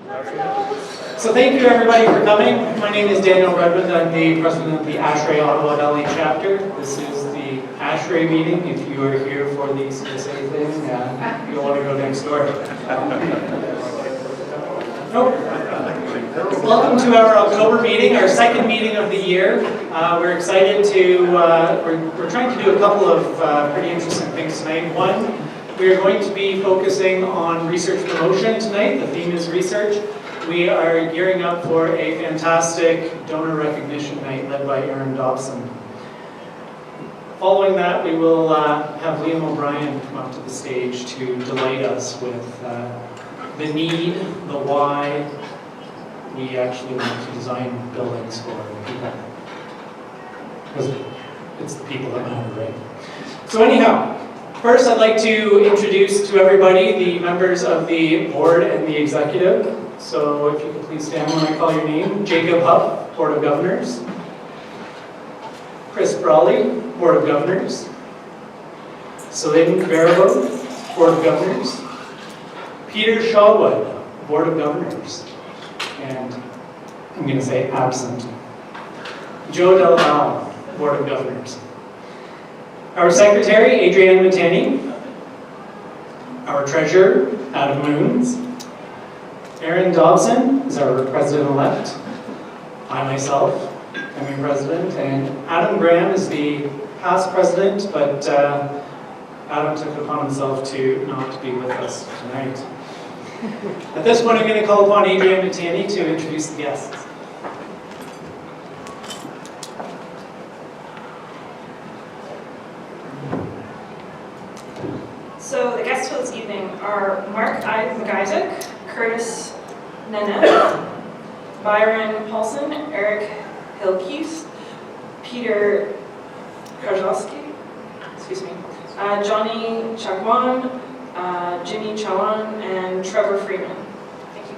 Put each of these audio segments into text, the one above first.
So thank you everybody for coming. My name is Daniel Redmond. I'm the president of the ASHRAE Ottawa-Valley chapter. This is the ASHRAE meeting. If you are here for the CSA thing, you'll want to go next door. Welcome to our October meeting, our second meeting of the year. We're excited to, we're trying to do a couple of pretty interesting things tonight. One, we are going to be focusing on research promotion tonight. The theme is research. We are gearing up for a fantastic donor recognition night led by Aaron Dobson. Following that, we will have Liam O'Brien come up to the stage to delight us with the need, the why we actually want to design buildings for people. Because it's the people that matter, right? So anyhow, first I'd like to introduce to everybody the members of the board and the executive. So if you could please stand when I call your name. Jacob Huff, Board of Governors. Chris Brawley, Board of Governors. Celine Barrow, Board of Governors. Peter Shawwood, Board of Governors. And I'm going to say absent. Joe Del Val, Board of Governors. Our Secretary, Adrienne Matani. Our Treasurer, Adam Moons. Aaron Dobson is our President-elect. I myself am your President, and Adam Graham is the past President, but Adam took it upon himself to not be with us tonight. At this point, I'm going to call upon Adrienne Matani to introduce the guests. So the guests for this evening are Mark McIsaac, Curtis Nana, Byron Paulson, Eric Hilkees, Peter Krajowski, Johnny Chakwan, Jimmy Chawan, and Trevor Freeman. Thank you.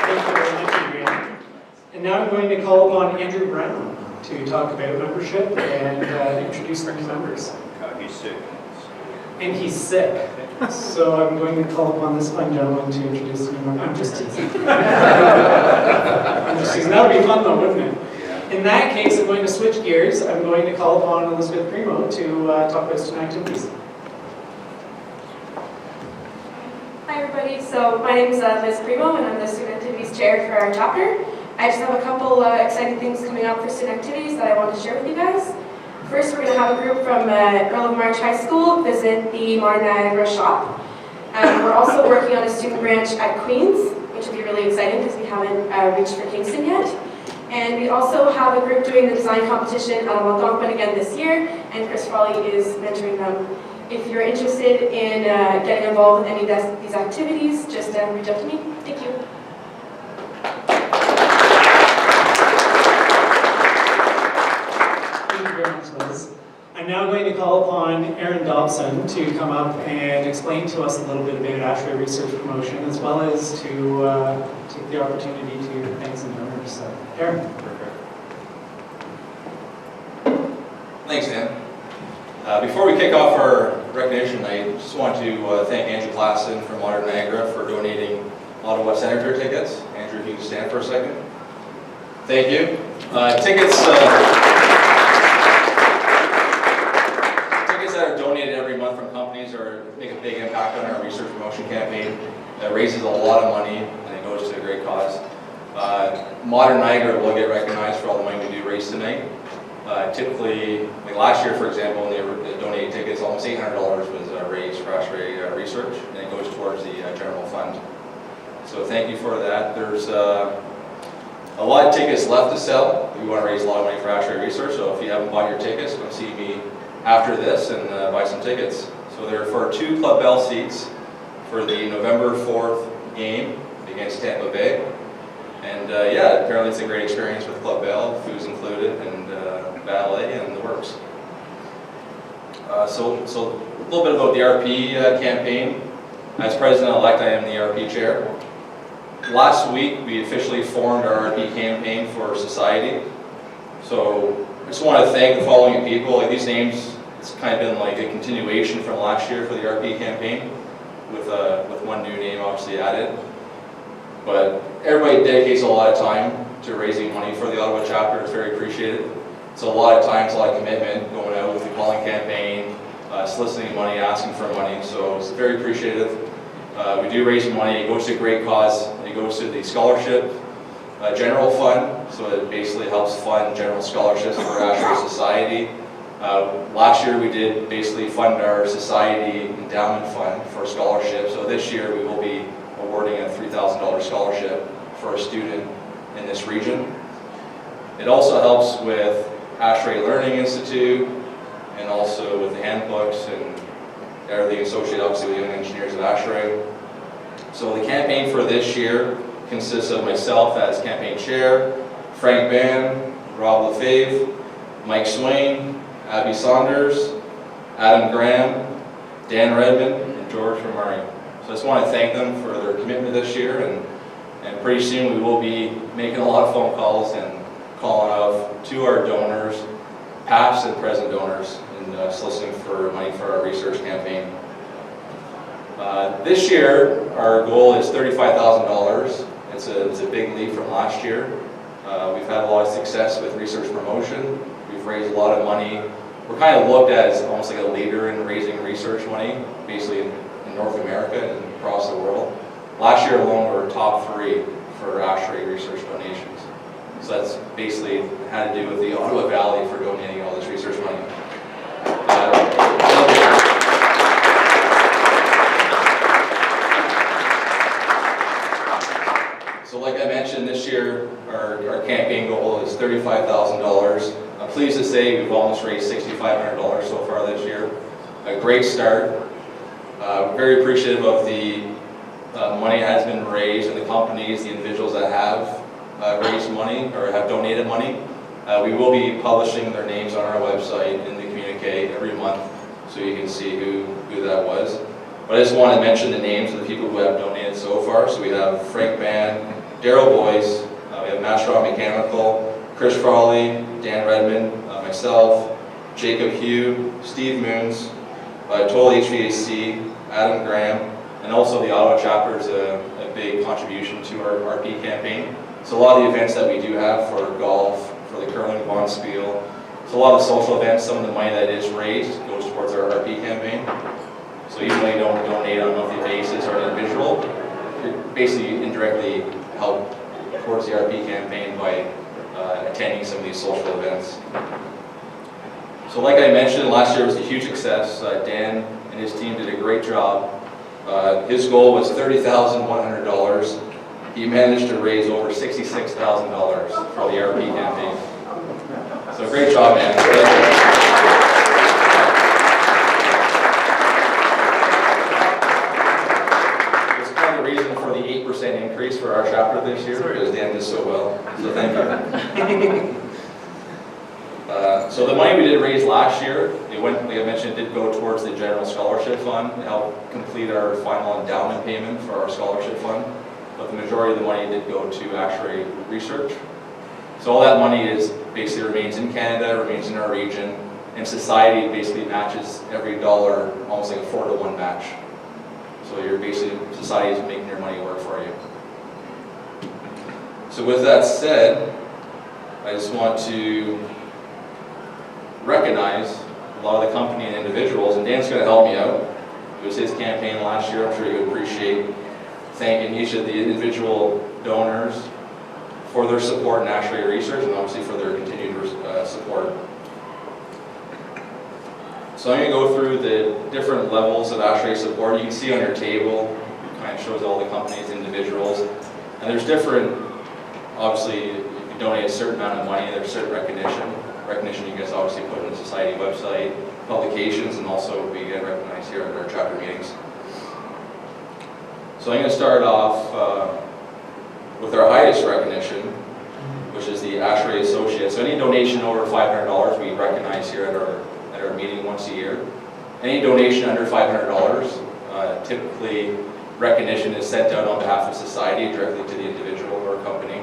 Thank you very much, Adrienne. And now I'm going to call upon Andrew Brown to talk about membership and introduce the new members. He's sick. And he's sick. So I'm going to call upon this fine gentleman to introduce the new member. I'm just teasing. I'm just teasing. That would be fun though, wouldn't it? In that case, I'm going to switch gears. I'm going to call upon Elizabeth Primo to talk about student activities. Hi everybody, so my name is Liz Primo and I'm the Student Activities Chair for our chapter. I just have a couple exciting things coming up for student activities that I want to share with you guys. First, we're going to have a group from Earl of March High School visit the Modern Niagara shop. We're also working on a student branch at Queen's, which will be really exciting because we haven't reached for Kingston yet. And we also have a group doing the design competition at Algonquin again this year, and Chris Frawley is mentoring them. If you're interested in getting involved in any of these activities, just reach out to me. Thank you. Thank you very much, Liz. I'm now going to call upon Aaron Dobson to come up and explain to us a little bit about ASHRAE research promotion, as well as to take the opportunity to thank some donors. So, Aaron. Thanks, Dan. Before we kick off our recognition night, I just want to thank Andrew Klassen from Modern Niagara for donating Ottawa Senator tickets. Andrew, if you can stand for a second. Thank you. Tickets that are donated every month from companies make a big impact on our research promotion campaign. It raises a lot of money and it goes to a great cause. Modern Niagara will get recognized for all the money we do raise tonight. Typically, last year, for example, when they donated tickets, almost $800 was raised for ASHRAE research, and it goes towards the general fund. So thank you for that. There's a lot of tickets left to sell. We want to raise a lot of money for ASHRAE research, so if you haven't bought your tickets, come see me after this and buy some tickets. So they're for 2 Club Bell seats for the November 4th game against Tampa Bay. And yeah, apparently it's a great experience with Club Bell, food's included, and ballet and the works. So a little bit about the RP campaign. As President-elect, I am the RP chair. Last week, we officially formed our RP campaign for society. So I just want to thank the following people. Like, these names It's kind of been like a continuation from last year for the RP campaign, with one new name obviously added. But everybody dedicates a lot of time to raising money for the Ottawa chapter. It's very appreciated. It's a lot of times, a lot of commitment going out with the calling campaign, soliciting money, asking for money. So it's very appreciative. We do raise money. It goes to a great cause. It goes to the scholarship general fund. So it basically helps fund general scholarships for ASHRAE Society. Last year we did basically fund our society endowment fund for scholarships. So this year we will be awarding a $3,000 scholarship for a student in this region. It also helps with ASHRAE Learning Institute and also with the handbooks and everything associated obviously with young engineers at ASHRAE. So the campaign for this year consists of myself as campaign chair, Frank Ban, Rob Lefebvre, Mike Swain, Abby Saunders, Adam Graham, Dan Redmond, and George Romari. So I just want to thank them for their commitment this year, and pretty soon we will be making a lot of phone calls and calling out to our donors, past and present donors, and soliciting for money for our research campaign. This year, our goal is $35,000. It's a big leap from last year. We've had a lot of success with research promotion. We've raised a lot of money. We're kind of looked at as almost like a leader in raising research money, basically in North America and across the world. Last year alone, we were top 3 for ASHRAE research donations. So that's basically had to do with the Ottawa-Valley for donating all this research money. So like I mentioned, this year our campaign goal is $35,000. I'm pleased to say we've almost raised $6,500 so far this year. A great start. Very appreciative of the money that has been raised and the companies, the individuals that have raised money or have donated money. We will be publishing their names on our website in the communique every month so you can see who that was. But I just want to mention the names of the people who have donated so far. So we have Frank Ban, Daryl Boyce, we have Mastron Mechanical, Chris Frawley, Dan Redmond, myself, Jacob Hugh, Steve Moons, Toll HVAC, Adam Graham, and also the Ottawa chapter is a big contribution to our RP campaign. So a lot of the events that we do have for golf, for the curling bonspiel, so a lot of the social events, some of the money that is raised goes towards our RP campaign. So even though you don't donate on a monthly basis or an individual, you're basically indirectly help towards the RP campaign by attending some of these social events. So like I mentioned, last year was a huge success. Dan and his team did a great job. His goal was $30,100. He managed to raise over $66,000 for the RP campaign. So great job, man. It's kind of the reason for the 8% increase for our chapter this year, because Dan did so well. So thank you. So the money we did raise last year, it went, like I mentioned, it did go towards the general scholarship fund to help complete our final endowment payment for our scholarship fund. But the majority of the money did go to ASHRAE research. So all that money is basically remains in Canada, remains in our region, and society basically matches every dollar, almost like a 4-to-1 match. So you're basically, society is making your money work for you. So with that said, I just want to recognize a lot of the company and individuals, and Dan's going to help me out. It was his campaign last year. I'm sure you appreciate thanking each of the individual donors for their support in ASHRAE research and obviously for their continued support. So I'm going to go through the different levels of ASHRAE support. You can see on your table, it kind of shows all the companies, individuals, and there's different, obviously, if you donate a certain amount of money, there's certain recognition you guys obviously put on the society website, publications, and also we get recognized here at our chapter meetings. So I'm going to start off with our highest recognition, which is the ASHRAE Associate. So any donation over $500 we recognize here at our meeting once a year. Any donation under $500, typically recognition is sent out on behalf of society directly to the individual or company.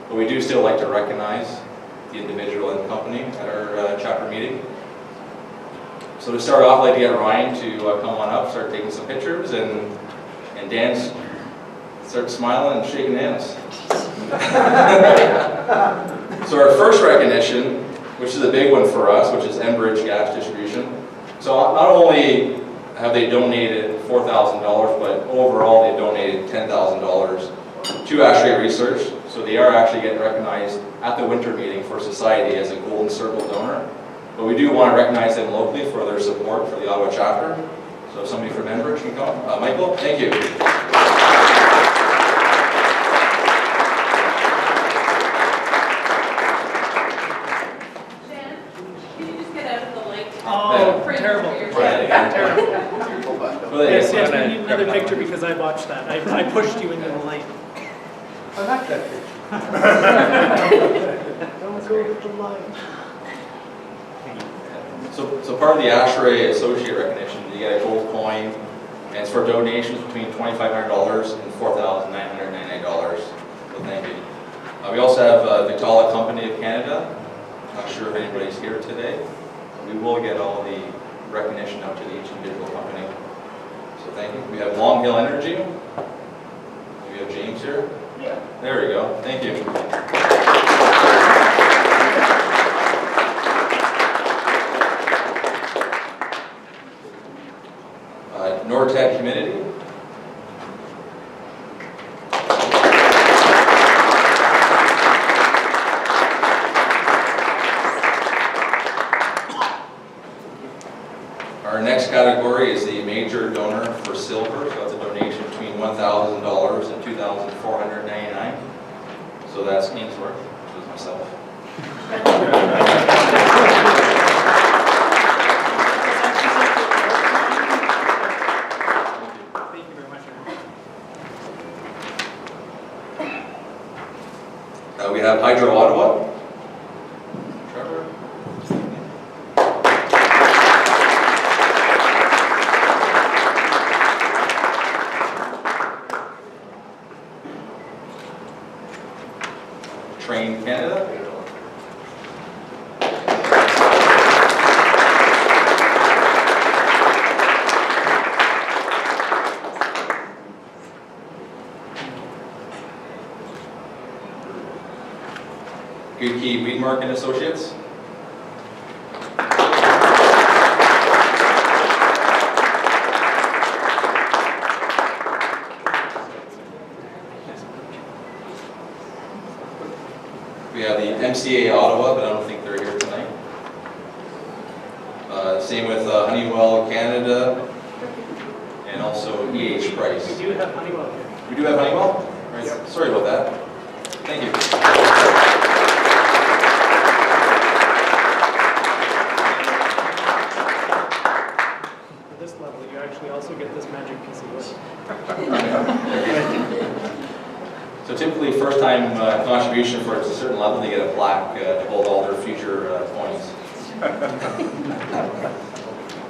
But we do still like to recognize the individual and the company at our chapter meeting. So to start off, I'd like to get Ryan to come on up, start taking some pictures, and Dan's start smiling and shaking hands. So our first recognition, which is a big one for us, which is Enbridge Gas Distribution. So not only have they donated $4,000, but overall they donated $10,000 to ASHRAE Research. So they are actually getting recognized at the winter meeting for society as a Golden Circle donor. But we do want to recognize them locally for their support for the Ottawa chapter. So if somebody from Enbridge can come. Michael, thank you. Oh, terrible. Terrible. Well, Yes, yes, we need another picture because I watched that. I pushed you into the light. I like that picture. Don't go with the light. So part of the ASHRAE Associate Recognition, you get a gold coin, and it's for donations between $2,500 and $4,999. So thank you. We also have Victala Company of Canada. Not sure if anybody's here today. We will get all the recognition out to each individual company. So thank you. We have Long Hill Energy. We have James here. Yeah. There we go. Thank you. Nortec Humidity. Our next category is the major donor for silver. So that's a donation between $1,000 and $2,499. So that's Ainsworth, which is myself. Thank you very much. We have Hydro Ottawa. Trevor. Train Canada. Good Key Weedmark and Associates. We have the MCA Ottawa, but I don't think they're here tonight. Same with Honeywell Canada and also EH Price. We do have Honeywell here. We do have Honeywell? Right. Yep. Sorry about that. Thank you. At this level, you actually also get this magic piece of wood. So typically, first-time contribution for a certain level, they get a plaque to hold all their future points.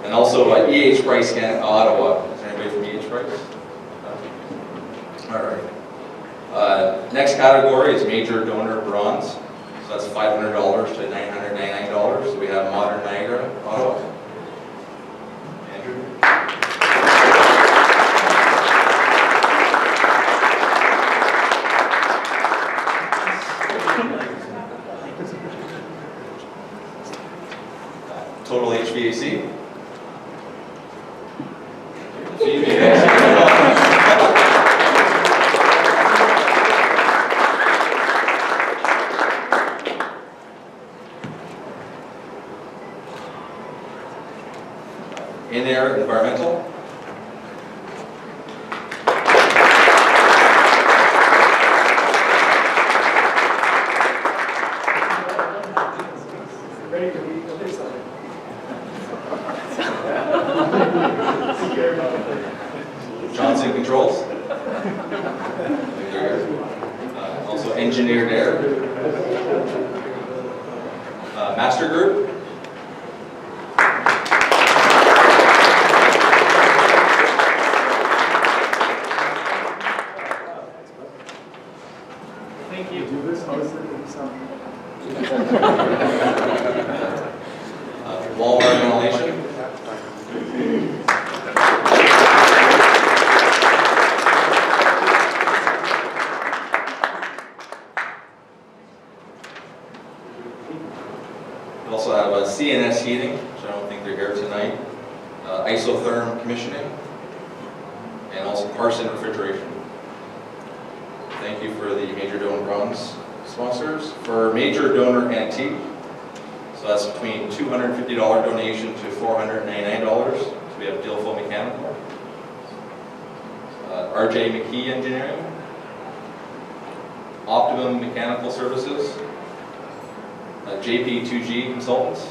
And also EH Price Ottawa. Is there anybody from EH Price? All right. Next category is major donor bronze. So that's $500 to $999. So we have Modern Niagara, Ottawa. Andrew. Total HVAC. In Air Environmental. Ready to read the other side. Johnson Controls. Also Engineered Air. Master Group. Thank you. Do this, how is it in some? Walmart Ventilation. We also have CNS Heating, which I don't think they're here tonight, Isotherm Commissioning, and also Parson Refrigeration. Thank you for the major donor bronze sponsors. For major donor antique, so that's between $250 donation to $499. So we have Dilfo Mechanical, RJ McKee Engineering, Optimum Mechanical Services, JP2G Consultants,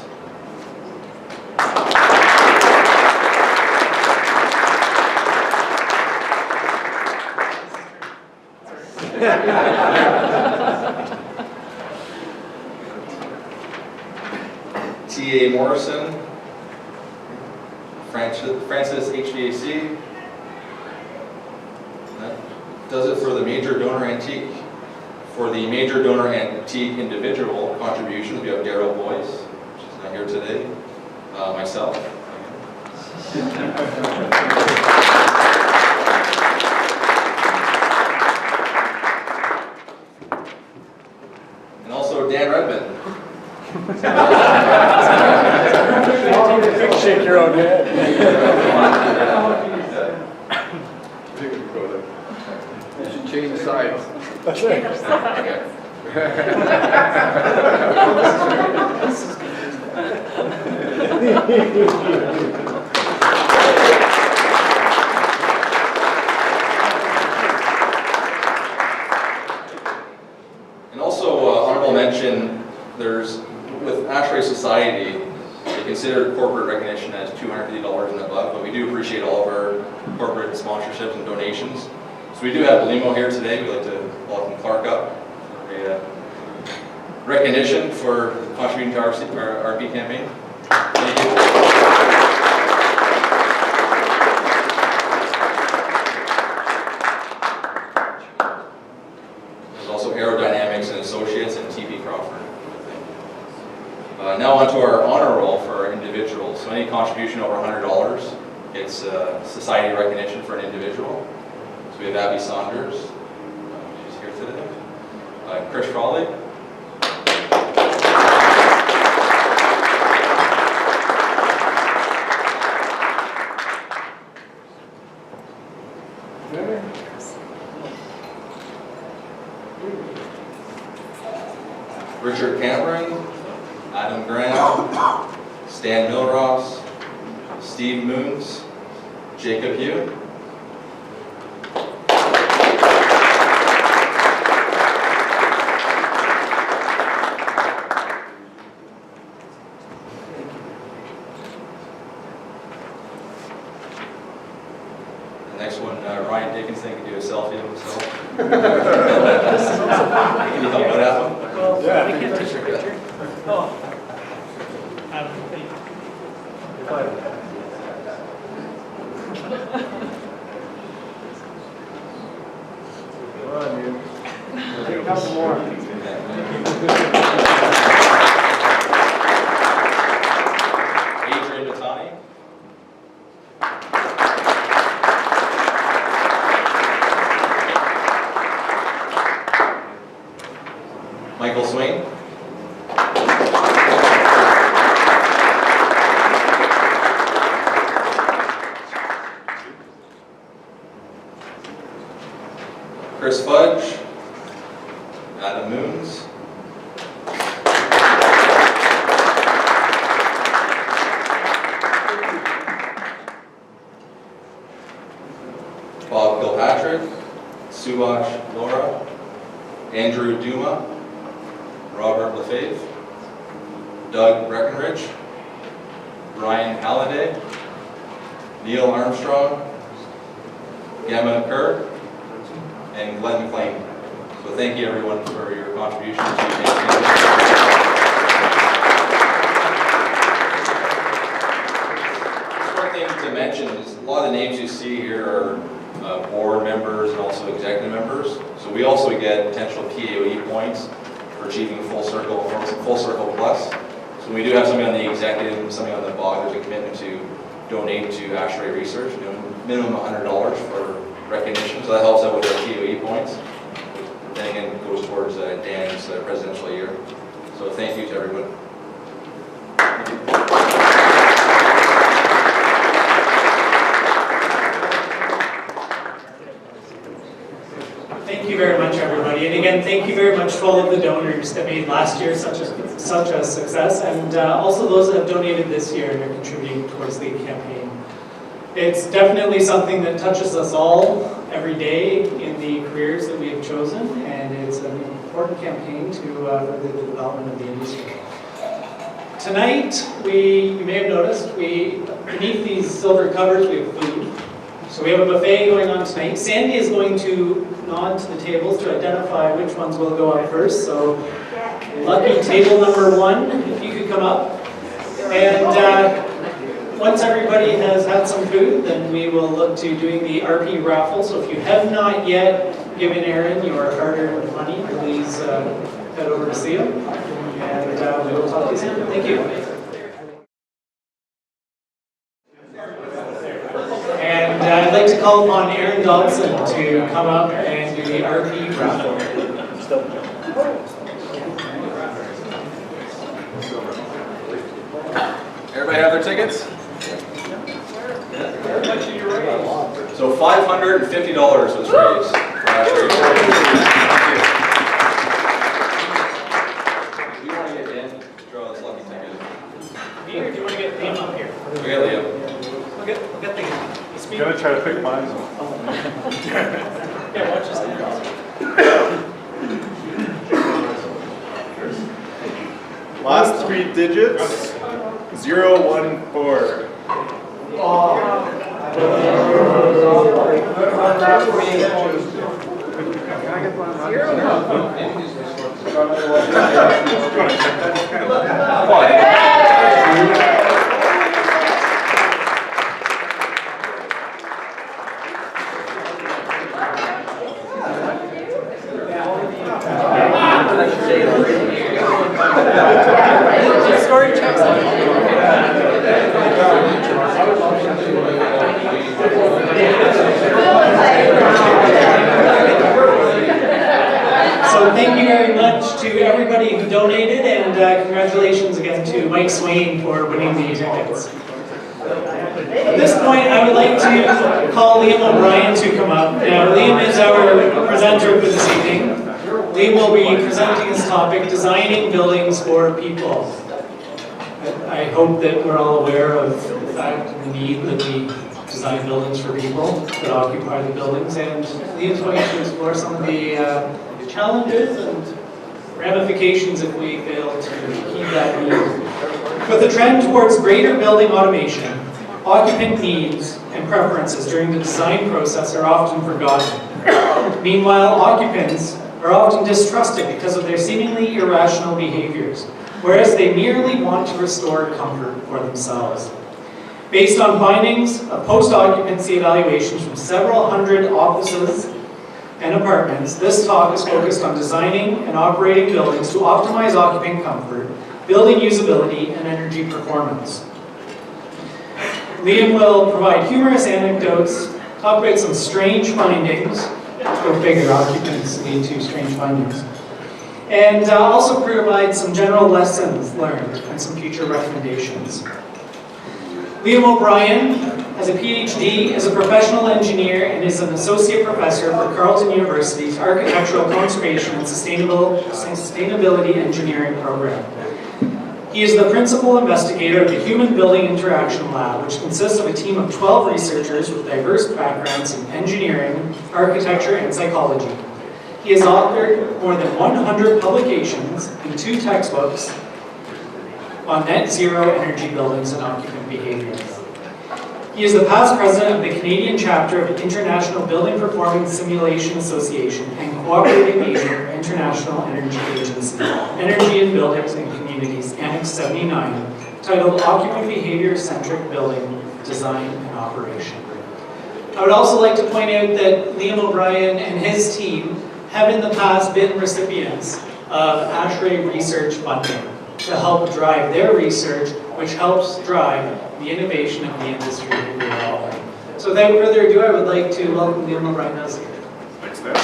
TA Morrison, Francis HVAC. That does it for the major donor antique. For the major donor antique individual contributions, we have Daryl Boyce, which is not here today, myself. And also Dan Redmond. Shake your own head. You should change sides. And also, honorable mention, there's, with ASHRAE Society, they consider corporate recognition as $250 and above, but we do appreciate all of our corporate sponsorships and donations. So we do have Limo here today. We'd like to welcome Clark up for a recognition for contributing to our RP campaign. Thank you. There's also Aerodynamics and Associates and TP Crawford. Now onto our honor roll for our individuals. So any contribution over $100, it's society recognition for an individual. So we have Abby Saunders, she's here today. Chris Crawley. Richard Cameron, Adam Graham, Stan Milross, Steve Moons, Jacob Hugh. The next one, Ryan Dickinson can do a selfie of himself. Can you help with that one? Well, Yeah. we can't take your picture. Oh. Thank you. Come on, dude. Take a couple more. Adrian Matani. Michael Swain. Chris Fudge. Adam Moons. Bob Kilpatrick. Subhash Laura. Andrew Duma. Robert Lefebvre, Doug Breckenridge, Ryan Halliday, Neil Armstrong, Gemma Kerr, and Glenn McLean. So thank you everyone for your contributions to the campaign. One thing to mention is a lot of the names you see here are board members and also executive members. So we also get potential PAOE points for achieving full circle plus. So when we do have something on the executive and something on the board, there's a commitment to donate to ASHRAE research, minimum $100 for recognition. So that helps out with our PAOE points. Then again, it goes towards Dan's presidential year. So thank you to everyone. donors that made last year such a success, and also those that have donated this year and are contributing towards the campaign. It's definitely something that touches us all every day in the careers that we have chosen, and it's an important campaign to further the development of the industry. Tonight, you may have noticed, beneath these silver covers, we have food. So we have a buffet going on tonight. Sandy is going to nod to the tables to identify which ones will go up first. So lucky table number 1, if you could come up. And once everybody has had some food, then we will look to doing the RP raffle. So if you have not yet given Aaron your hard-earned money, please head over to see him. And we will talk to you soon. Thank you. And I'd like to call upon Aaron Dodson to come up and do the RP raffle. Everybody have their tickets? So $550 was raised. If you want to get in, draw this lucky ticket. If you want to get Liam up here. We got Liam. We'll get the I'm gonna try to pick mine. Yeah, watch his hands. Last 3 digits, 014. Story checks. So thank you very much to everybody who donated, and congratulations again to Mike Swain for winning the tickets. At this point, I would like to call Liam O'Brien to come up. Now, Liam is our presenter for this evening. Liam will be presenting his topic, Designing Buildings for People. I hope that we're all aware of the fact and the need that we design buildings for people that occupy the buildings, and Liam's going to explore some of the challenges and ramifications if we fail to heed that need. With the trend towards greater building automation, occupant needs and preferences during the design process are often forgotten. Meanwhile, occupants are often distrusted because of their seemingly irrational behaviors, whereas they merely want to restore comfort for themselves. Based on findings of post-occupancy evaluations from several hundred offices and apartments, this talk is focused on designing and operating buildings to optimize occupant comfort, building usability, and energy performance. Liam will provide humorous anecdotes, talk about some strange findings, go figure, occupants lead to strange findings, and also provide some general lessons learned and some future recommendations. Liam O'Brien has a PhD, is a professional engineer, and is an associate professor for Carleton University's Architectural Conservation and Sustainability Engineering program. He is the principal investigator of the Human Building Interaction Lab, which consists of a team of 12 researchers with diverse backgrounds in engineering, architecture, and psychology. He has authored more than 100 publications and 2 textbooks on net zero energy buildings and occupant behavior. He is the past president of the Canadian chapter of the International Building Performance Simulation Association and Cooperating Asia International Energy Agency, Energy in Buildings and Communities, Annex 79, titled Occupant Behavior-Centric Building Design and Operation. I would also like to point out that Liam O'Brien and his team have in the past been recipients of ASHRAE research funding to help drive their research, which helps drive the innovation of the industry that we're all in. So without further ado, I would like to welcome Liam O'Brien now. Thanks, man.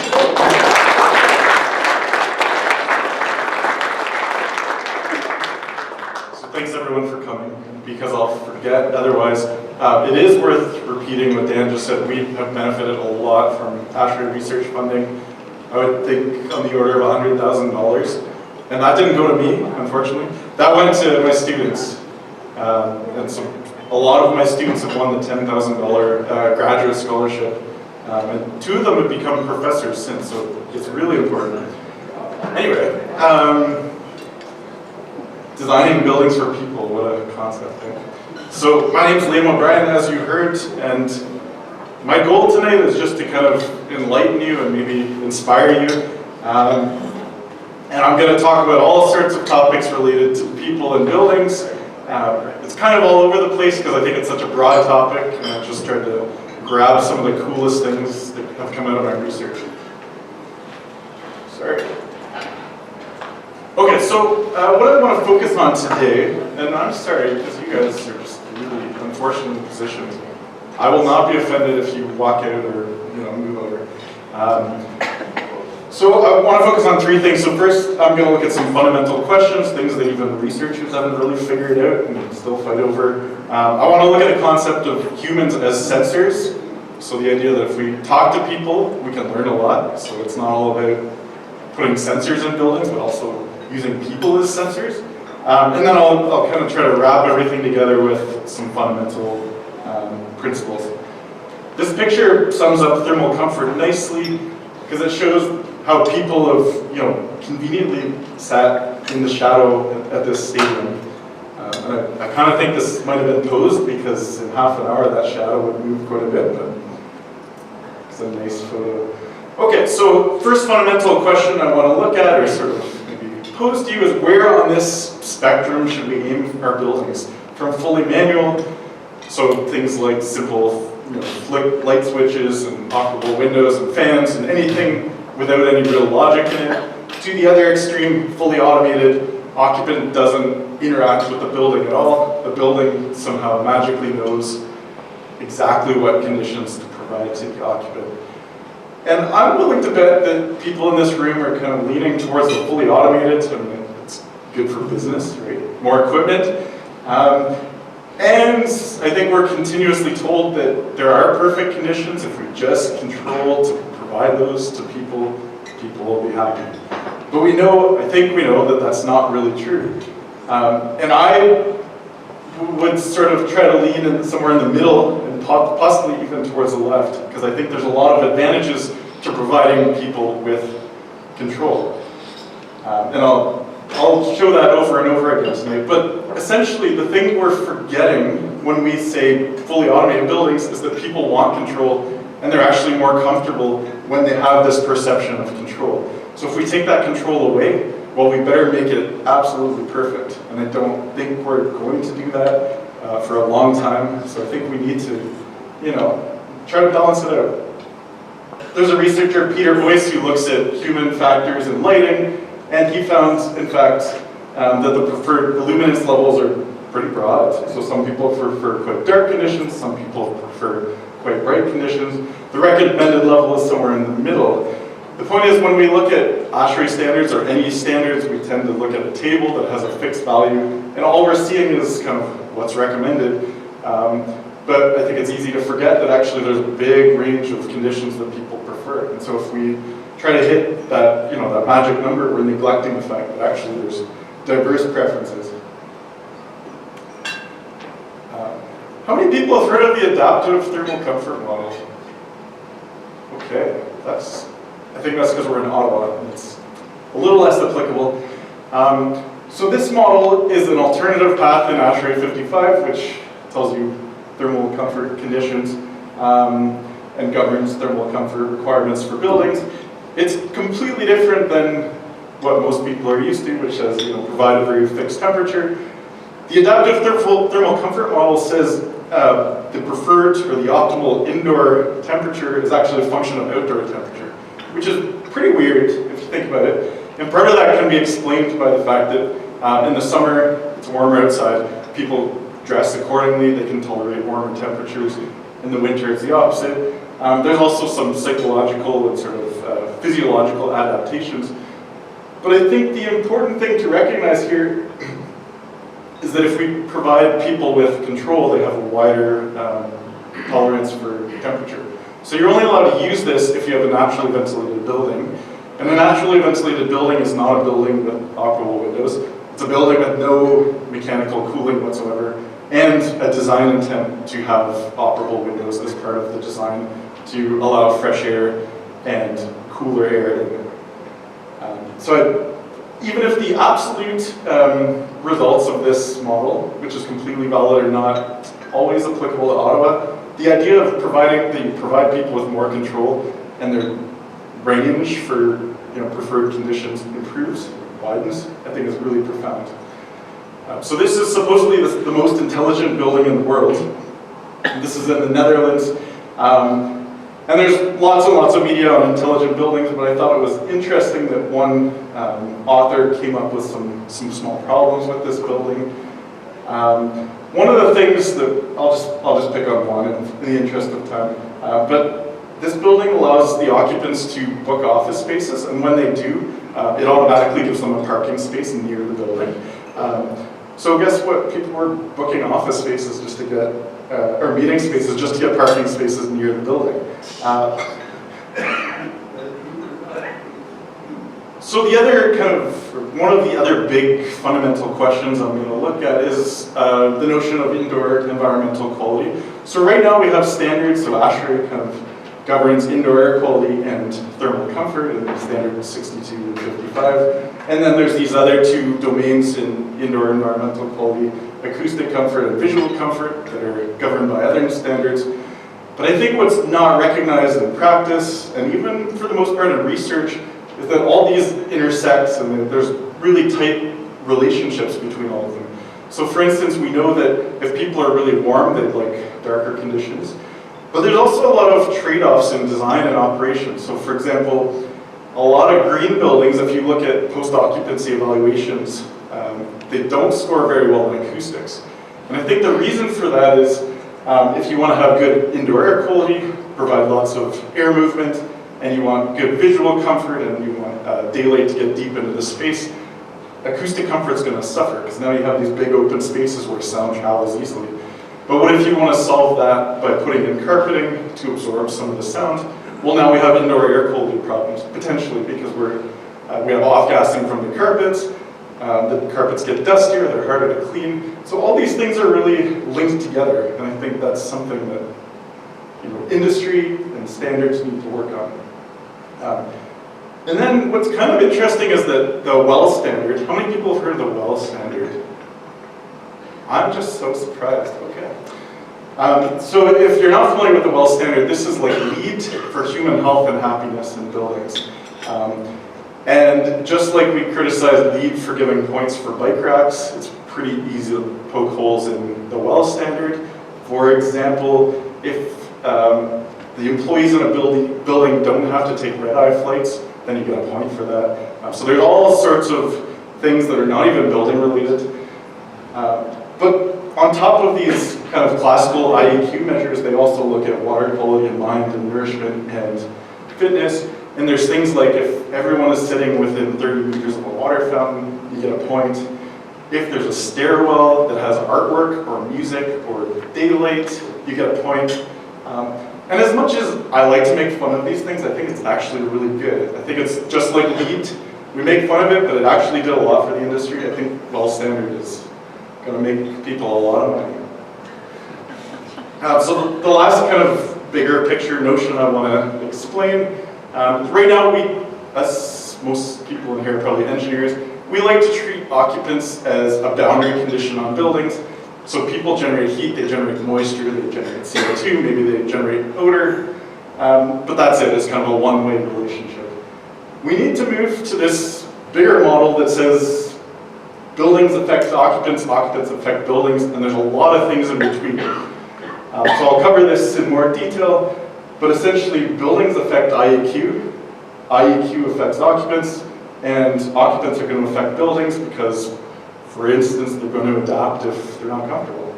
So thanks everyone for coming, because I'll forget otherwise. It is worth repeating what Dan just said. We have benefited a lot from ASHRAE research funding. I would think on the order of $100,000. And that didn't go to me, unfortunately. That went to my students. And so a lot of my students have won the $10,000 graduate scholarship. And 2 of them have become professors since, so it's really important. Anyway, designing buildings for people, what a concept. Eh? So my name's Liam O'Brien, as you heard, and my goal tonight is just to kind of enlighten you and maybe inspire you. And I'm going to talk about all sorts of topics related to people and buildings. It's kind of all over the place because I think it's such a broad topic, and I've just tried to grab some of the coolest things that have come out of my research. Sorry. Okay, so what I want to focus on today, and I'm sorry because you guys are just really unfortunately positioned. I will not be offended if you walk out or move over. So I want to focus on 3 things. So first, I'm going to look at some fundamental questions, things that even researchers haven't really figured out and still fight over. I want to look at the concept of humans as sensors. So the idea that if we talk to people, we can learn a lot. So it's not all about putting sensors in buildings, but also using people as sensors. And then I'll kind of try to wrap everything together with some fundamental principles. This picture sums up thermal comfort nicely because it shows how people have, conveniently sat in the shadow at this stadium. And I kind of think this might have been posed because in half an hour that shadow would move quite a bit, but it's a nice photo. Okay, so first fundamental question I want to look at, or sort of maybe pose to you, is where on this spectrum should we aim our buildings? From fully manual, so things like simple flick light switches and operable windows and fans and anything without any real logic in it, to the other extreme, fully automated, occupant doesn't interact with the building at all. The building somehow magically knows exactly what conditions to provide to the occupant. And I'm willing to bet that people in this room are kind of leaning towards the fully automated. I mean, it's good for business, right? More equipment. And I think we're continuously told that there are perfect conditions. If we just control to provide those to people, people will be happy. But I think we know that that's not really true. And I would sort of try to lean in somewhere in the middle and possibly even towards the left, because I think there's a lot of advantages to providing people with control. And I'll show that over and over again tonight. But essentially, the thing we're forgetting when we say fully automated buildings is that people want control, and they're actually more comfortable when they have this perception of control. So if we take that control away, well, we better make it absolutely perfect. And I don't think we're going to do that for a long time. So I think we need to, try to balance it out. There's a researcher, Peter Boyce, who looks at human factors in lighting, and he found, in fact, that the preferred luminance levels are pretty broad. So some people prefer quite dark conditions, some people prefer quite bright conditions. The recommended level is somewhere in the middle. The point is, when we look at ASHRAE standards or any standards, we tend to look at a table that has a fixed value, and all we're seeing is kind of what's recommended. But I think it's easy to forget that actually there's a big range of conditions that people prefer. And so if we try to hit that, that magic number, we're neglecting the fact that actually there's diverse preferences. How many people have heard of the adaptive thermal comfort model? Okay, I think that's because we're in Ottawa, and it's a little less applicable. So this model is an alternative path in ASHRAE 55, which tells you thermal comfort conditions and governs thermal comfort requirements for buildings. It's completely different than what most people are used to, which says, provide a very fixed temperature. The adaptive thermal comfort model says the preferred or the optimal indoor temperature is actually a function of outdoor temperature, which is pretty weird if you think about it. And part of that can be explained by the fact that in the summer, it's warmer outside. People dress accordingly, they can tolerate warmer temperatures. In the winter, it's the opposite. There's also some psychological and sort of physiological adaptations. But I think the important thing to recognize here is that if we provide people with control, they have a wider tolerance for temperature. So you're only allowed to use this if you have a naturally ventilated building. And then naturally, eventually, the building is not a building with operable windows. It's a building with no mechanical cooling whatsoever, and a design intent to have operable windows as part of the design to allow fresh air and cooler air in. Even if the absolute results of this model, which is completely valid, are not always applicable to Ottawa, the idea of provide people with more control and their range for preferred conditions improves, widens, I think is really profound. So this is supposedly the most intelligent building in the world. This is in the Netherlands. And there's lots and lots of media on intelligent buildings, but I thought it was interesting that one author came up with some small problems with this building. One of the things that, I'll just pick on one in the interest of time, but this building allows the occupants to book office spaces, and when they do, it automatically gives them a parking space near the building. So guess what? People were booking office spaces just to get, or meeting spaces just to get parking spaces near the building. So the other one of the other big fundamental questions I'm going to look at is the notion of indoor environmental quality. So right now we have standards, so ASHRAE kind of governs indoor air quality and thermal comfort, and standard 62 and 55. And then there's these other two domains in indoor environmental quality, acoustic comfort and visual comfort, that are governed by other standards. But I think what's not recognized in practice, and even for the most part in research, is that all these intersect, and there's really tight relationships between all of them. So for instance, we know that if people are really warm, they'd like darker conditions. But there's also a lot of trade-offs in design and operation. So for example, a lot of green buildings, if you look at post-occupancy evaluations, they don't score very well in acoustics. And I think the reason for that is if you want to have good indoor air quality, provide lots of air movement, and you want good visual comfort, and you want daylight to get deep into the space, acoustic comfort's going to suffer, because now you have these big open spaces where sound travels easily. But what if you want to solve that by putting in carpeting to absorb some of the sound? Well, now we have indoor air quality problems, potentially, because we have off-gassing from the carpets. The carpets get dustier, they're harder to clean. So all these things are really linked together, and I think that's something that industry and standards need to work on. And then what's kind of interesting is that the WELL standard. How many people have heard of the WELL standard? I'm just so surprised, okay. So if you're not familiar with the WELL standard, this is like LEED for human health and happiness in buildings. And just like we criticize LEED for giving points for bike racks, it's pretty easy to poke holes in the WELL standard. For example, if the employees in a building don't have to take red-eye flights, then you get a point for that. So there's all sorts of things that are not even building related. But on top of these kind of classical IEQ measures, they also look at water quality and mind and nourishment and fitness. And there's things like if everyone is sitting within 30 meters of a water fountain, you get a point. If there's a stairwell that has artwork or music or daylight, you get a point. And as much as I like to make fun of these things, I think it's actually really good. I think it's just like LEED. We make fun of it, but it actually did a lot for the industry. I think WELL standard is going to make people a lot of money. So the last kind of bigger picture notion I want to explain. Right now, us, most people in here are probably engineers, we like to treat occupants as a boundary condition on buildings. So people generate heat, they generate moisture, they generate CO2, maybe they generate odor, but that's it, it's kind of a one-way relationship. We need to move to this bigger model that says buildings affect occupants, occupants affect buildings, and there's a lot of things in between. So I'll cover this in more detail, but essentially buildings affect IEQ, IEQ affects occupants, and occupants are going to affect buildings because, for instance, they're going to adapt if they're not comfortable.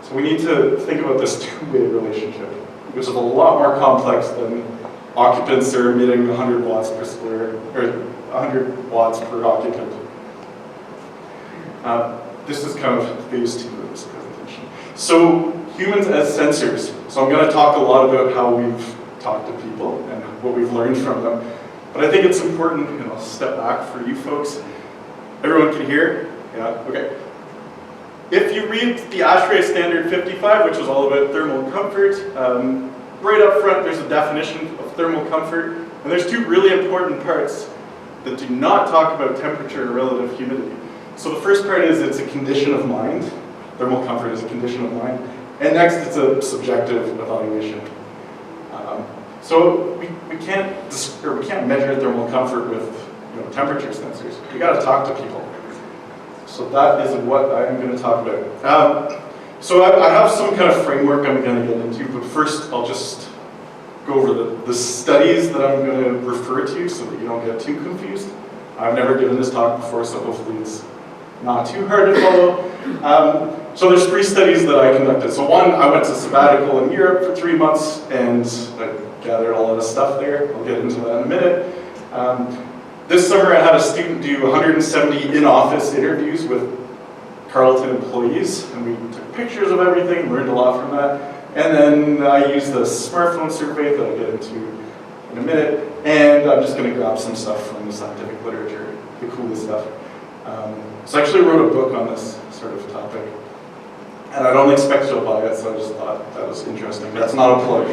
So we need to think about this two-way relationship, which is a lot more complex than occupants are emitting 100 watts per square, or 100 watts per occupant. This is kind of phase 2 of this presentation. So humans as sensors. So I'm going to talk a lot about how we've talked to people and what we've learned from them. But I think it's important, and I'll step back for you folks. Everyone can hear? Yeah, okay. If you read the ASHRAE Standard 55, which is all about thermal comfort, right up front there's a definition of thermal comfort, and there's two really important parts that do not talk about temperature or relative humidity. So the first part is it's a condition of mind. Thermal comfort is a condition of mind. And next, it's a subjective evaluation. So we can't measure thermal comfort with temperature sensors. We got to talk to people. So that is what I'm going to talk about. So I have some kind of framework I'm going to get into, but first I'll just go over the studies that I'm going to refer to so that you don't get too confused. I've never given this talk before, so hopefully it's not too hard to follow. So there's 3 studies that I conducted. So one, I went to sabbatical in Europe for 3 months, and I gathered a lot of stuff there. I'll get into that in a minute. This summer I had a student do 170 in-office interviews with Carleton employees, and we took pictures of everything, learned a lot from that. And then I used the smartphone survey that I'll get into in a minute, and I'm just going to grab some stuff from the scientific literature, the coolest stuff. So I actually wrote a book on this sort of topic, and I don't expect you'll buy it, so I just thought that was interesting. That's not a plug.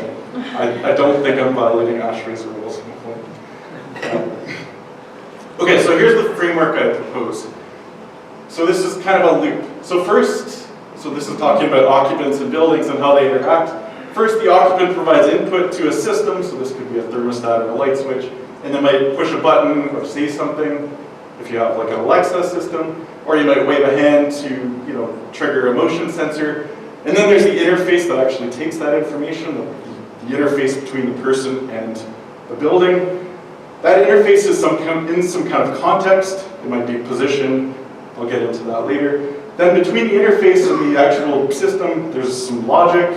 I don't think I'm violating ASHRAE's rules. Okay, so here's the framework I propose. So this is kind of a loop. So first, this is talking about occupants in buildings and how they interact. First, the occupant provides input to a system, so this could be a thermostat or a light switch, and they might push a button or say something if you have like an Alexa system, or you might wave a hand to trigger a motion sensor. And then there's the interface that actually takes that information, the interface between the person and the building. That interface is in some kind of context. It might be position. I'll get into that later. Then between the interface and the actual system, there's some logic.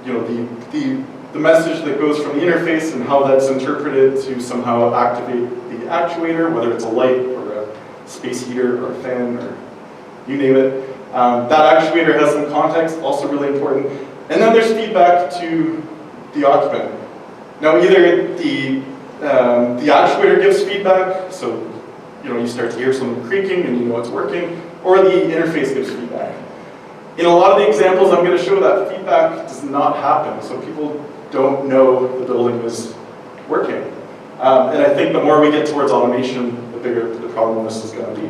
The message that goes from the interface and how that's interpreted to somehow activate the actuator, whether it's a light or a space heater or a fan or you name it. That actuator has some context, also really important. And then there's feedback to the occupant. Now either the actuator gives feedback, so you start to hear something creaking and you know it's working, or the interface gives feedback. In a lot of the examples I'm going to show, that feedback does not happen, so people don't know the building is working. And I think the more we get towards automation, the bigger the problem this is going to be.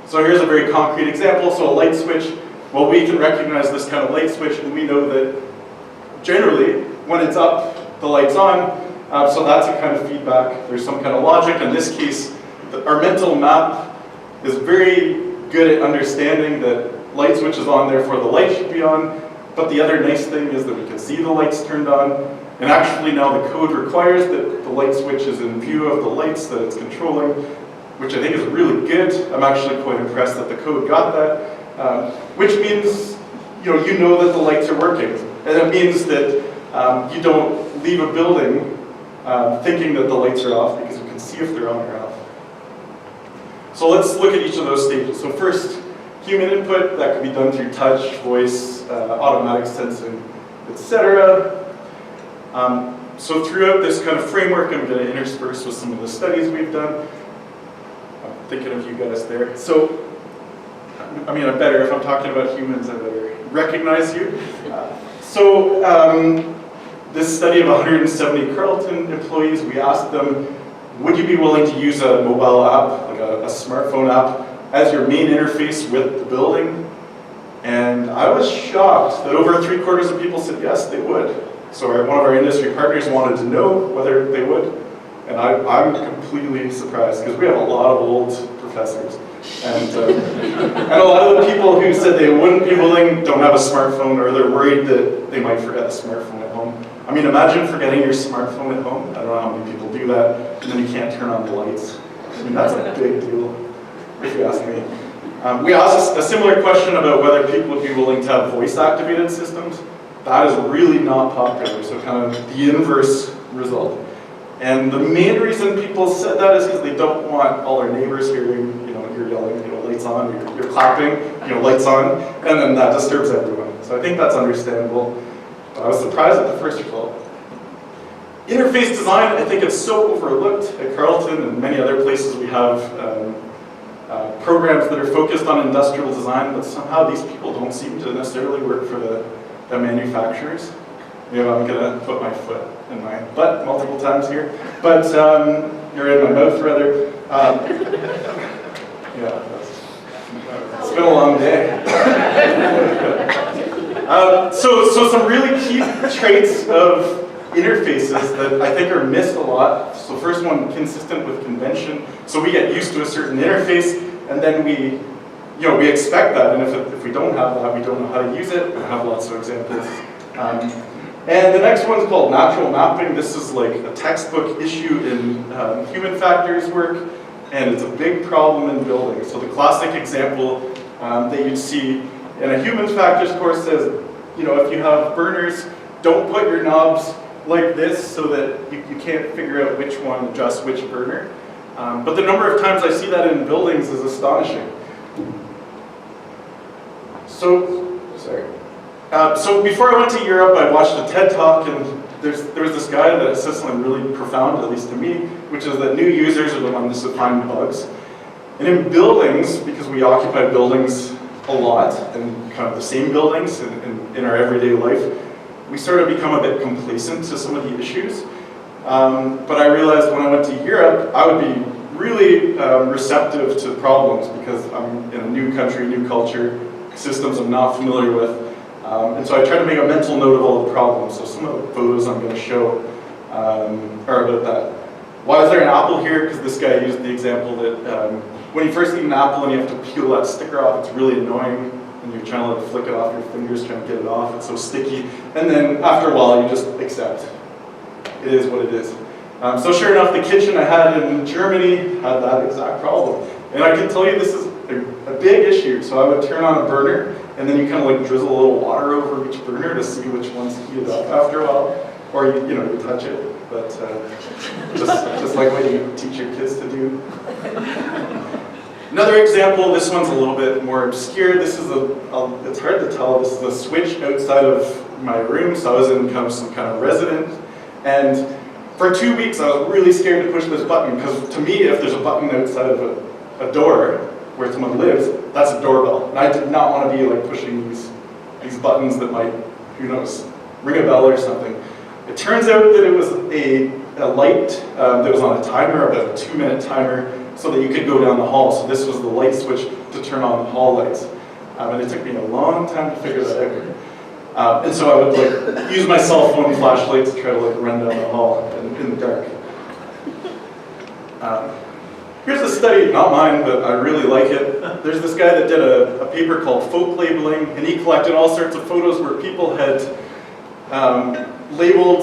So here's a very concrete example. So a light switch, well, we can recognize this kind of light switch, and we know that generally, when it's up, the light's on. So that's a kind of feedback. There's some kind of logic. In this case, our mental map is very good at understanding that light switch is on, therefore the light should be on. But the other nice thing is that we can see the lights turned on. And actually now the code requires that the light switch is in view of the lights that it's controlling, which I think is really good. I'm actually quite impressed that the code got that, which means you know that the lights are working. And it means that you don't leave a building thinking that the lights are off, because you can see if they're on or off. So let's look at each of those stages. So first, human input, that could be done through touch, voice, automatic sensing, etc. So throughout this kind of framework, I'm going to intersperse with some of the studies we've done. I'm thinking of you guys there. So, I better, if I'm talking about humans, I better recognize you. This study of 170 Carleton employees, we asked them, would you be willing to use a mobile app, like a smartphone app, as your main interface with the building? And I was shocked that over 3/4 of people said yes, they would. So one of our industry partners wanted to know whether they would. And I'm completely surprised, because we have a lot of old professors. And a lot of the people who said they wouldn't be willing don't have a smartphone, or they're worried that they might forget a smartphone at home. Imagine forgetting your smartphone at home. I don't know how many people do that, and then you can't turn on the lights. That's a big deal, if you ask me. We asked a similar question about whether people would be willing to have voice-activated systems. That is really not popular, so kind of the inverse result. And the main reason people said that is because they don't want all their neighbors hearing, you're yelling, lights on, you're clapping, lights on, and then that disturbs everyone. So I think that's understandable. But I was surprised at the first result. Interface design, I think it's so overlooked at Carleton and many other places. We have programs that are focused on industrial design, but somehow these people don't seem to necessarily work for the manufacturers. Maybe I'm gonna put my foot in my butt multiple times here, but, or in my mouth rather. Yeah, it's been a long day. So some really key traits of interfaces that I think are missed a lot. So first one, consistent with convention. So we get used to a certain interface, and then we expect that, and if we don't have that, we don't know how to use it. I have lots of examples. And the next one's called natural mapping. This is like a textbook issue in human factors work, and it's a big problem in buildings. So the classic example that you'd see in a human factors course says, if you have burners, don't put your knobs like this so that you can't figure out which one adjusts which burner. But the number of times I see that in buildings is astonishing. So before I went to Europe, I watched a TED Talk, and there was this guy that said something really profound, at least to me, which is that new users are the ones that find bugs. And in buildings, because we occupy buildings a lot, and kind of the same buildings in our everyday life, we sort of become a bit complacent to some of the issues. But I realized when I went to Europe, I would be really receptive to problems because I'm in a new country, new culture, systems I'm not familiar with. And so I tried to make a mental note of all the problems. So some of the photos I'm going to show are about that. Why is there an apple here? Because this guy used the example that when you first eat an apple and you have to peel that sticker off, it's really annoying. And you're trying to flick it off your fingers, trying to get it off. It's so sticky. And then after a while, you just accept. It is what it is. So sure enough, the kitchen I had in Germany had that exact problem. And I can tell you this is a big issue. So I would turn on a burner, and then you kind of drizzle a little water over each burner to see which one's heated up after a while. Or you touch it, but just like what you teach your kids to do. Another example, this one's a little bit more obscure. This is it's hard to tell, this is a switch outside of my room, so I was in some kind of residence. And for 2 weeks, I was really scared to push this button, because to me, if there's a button outside of a door where someone lives, that's a doorbell. And I did not want to be pushing these buttons that might, who knows, ring a bell or something. It turns out that it was a light that was on a timer, about a 2-minute timer, so that you could go down the hall. So this was the light switch to turn on the hall lights. And it took me a long time to figure that out. And so I would use my cell phone flashlight to try to run down the hall in the dark. Here's a study, not mine, but I really like it. There's this guy that did a paper called Folk Labeling, and he collected all sorts of photos where people had labeled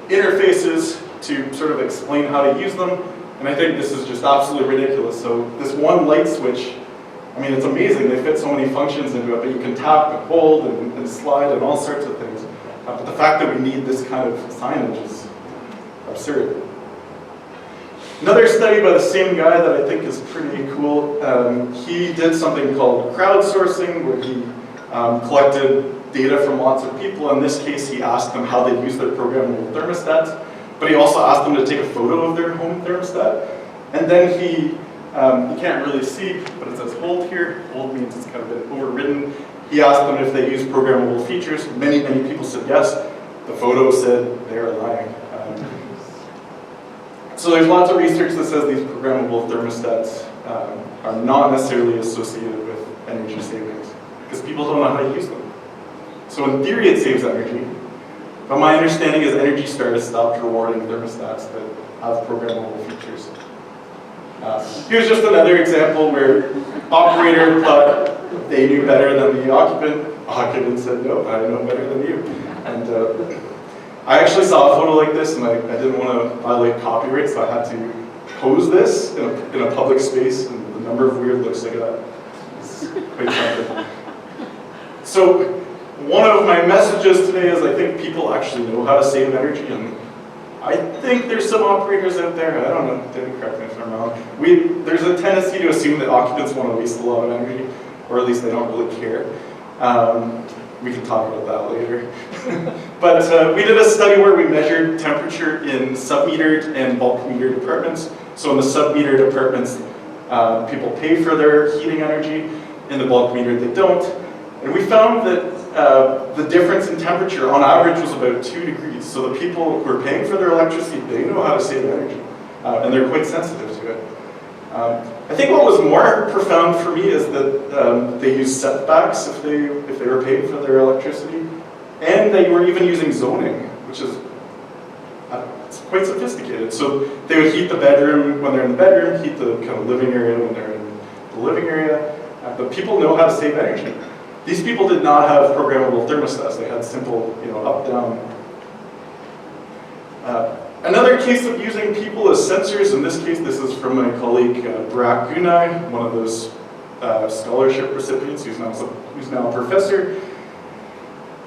interfaces to sort of explain how to use them. And I think this is just absolutely ridiculous. So this one light switch, I mean, it's amazing. They fit so many functions into it, but you can tap and hold and slide and all sorts of things. But the fact that we need this kind of signage is absurd. Another study by the same guy that I think is pretty cool, he did something called crowdsourcing, where he collected data from lots of people. In this case, he asked them how they use their programmable thermostats, but he also asked them to take a photo of their home thermostat. And then you can't really see, but it says hold here. Hold means it's kind of been overridden. He asked them if they use programmable features. Many, many people said yes. The photo said they're lying. So there's lots of research that says these programmable thermostats are not necessarily associated with energy savings, because people don't know how to use them. So in theory, it saves energy. But my understanding is Energy Star has stopped rewarding thermostats that have programmable features. Here's just another example where operator thought they knew better than the occupant. Occupant said, no, I know better than you. And I actually saw a photo like this, and I didn't want to violate copyright, so I had to pose this in a public space, and the number of weird looks I got is quite something. So one of my messages today is I think people actually know how to save energy, and I think there's some operators out there, I don't know, David, correct me if I'm wrong, there's a tendency to assume that occupants want to waste a lot of energy, or at least they don't really care. We can talk about that later. But we did a study where we measured temperature in sub-metered and bulk metered apartments. So in the sub-metered apartments, people pay for their heating energy. In the bulk metered, they don't. And we found that the difference in temperature on average was about 2 degrees. So the people who are paying for their electricity, they know how to save energy. And they're quite sensitive to it. I think what was more profound for me is that they use setbacks if they were paying for their electricity. And they were even using zoning, which is it's quite sophisticated. So they would heat the bedroom when they're in the bedroom, heat the kind of living area when they're in the living area. But people know how to save energy. These people did not have programmable thermostats. They had simple, up, down. Another case of using people as sensors, in this case, this is from my colleague Barak Gunai, one of those scholarship recipients who's now a professor.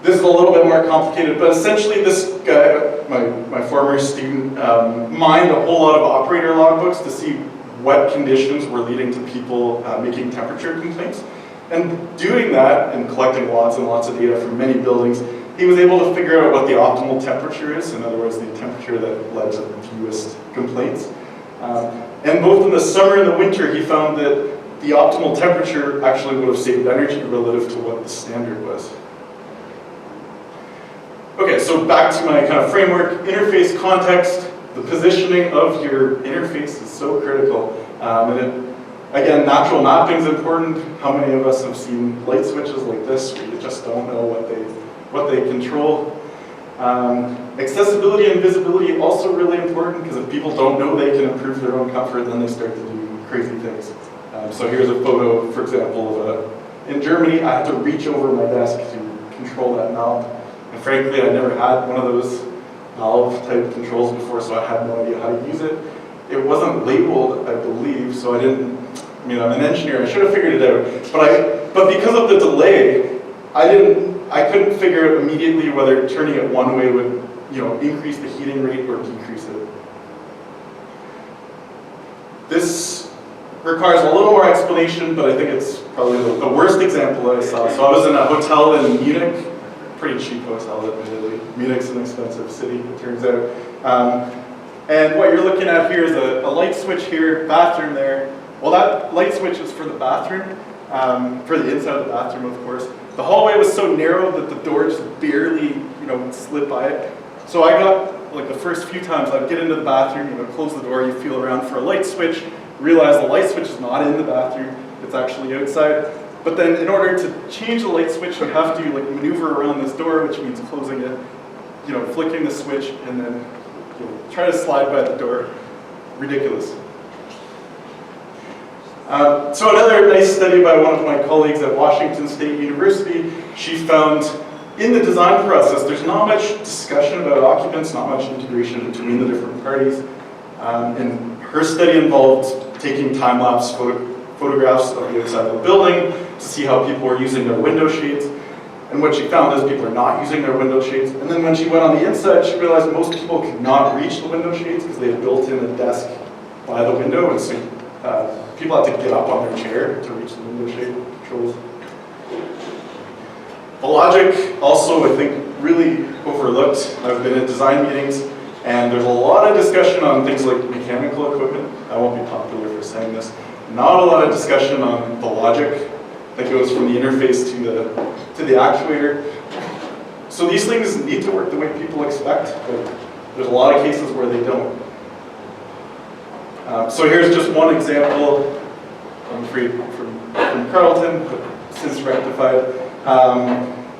This is a little bit more complicated, but essentially this guy, my former student, mined a whole lot of operator logbooks to see what conditions were leading to people making temperature complaints. And doing that and collecting lots and lots of data from many buildings, he was able to figure out what the optimal temperature is, in other words, the temperature that led to the fewest complaints. And both in the summer and the winter, he found that the optimal temperature actually would have saved energy relative to what the standard was. Okay, so back to my kind of framework, interface context, the positioning of your interface is so critical. Again, natural mapping is important. How many of us have seen light switches like this where you just don't know what they control? Accessibility and visibility also really important, because if people don't know they can improve their own comfort, then they start to do crazy things. So here's a photo, for example, in Germany, I had to reach over my desk to control that knob. And frankly, I never had one of those valve-type controls before, so I had no idea how to use it. It wasn't labeled, I believe, so I didn't, I'm an engineer, I should have figured it out. But because of the delay, I couldn't figure out immediately whether turning it one way would, increase the heating rate or decrease it. This requires a little more explanation, but I think it's probably the worst example that I saw. So I was in a hotel in Munich, pretty cheap hotel, admittedly. Munich's an expensive city, it turns out. And what you're looking at here is a light switch here, bathroom there. Well, that light switch is for the bathroom, for the inside of the bathroom, of course. The hallway was so narrow that the door just barely, slid by it. So I got, like the first few times, I'd get into the bathroom, close the door, you feel around for a light switch, realize the light switch is not in the bathroom, it's actually outside. But then in order to change the light switch, you have to maneuver around this door, which means closing it, flicking the switch, and then try to slide by the door. Ridiculous. So another nice study by one of my colleagues at Washington State University, she found in the design process, there's not much discussion about occupants, not much integration between the different parties. And her study involved taking time-lapse photographs of the outside of the building to see how people were using their window shades. And what she found is people are not using their window shades. And then when she went on the inside, she realized most people could not reach the window shades because they had built in a desk by the window, and so people had to get up on their chair to reach the window shade controls. The logic also, I think, really overlooked. I've been at design meetings, and there's a lot of discussion on things like mechanical equipment. I won't be popular for saying this. Not a lot of discussion on the logic that goes from the interface to the actuator. So these things need to work the way people expect, but there's a lot of cases where they don't. So here's just one example, I'm afraid from Carleton, but since rectified,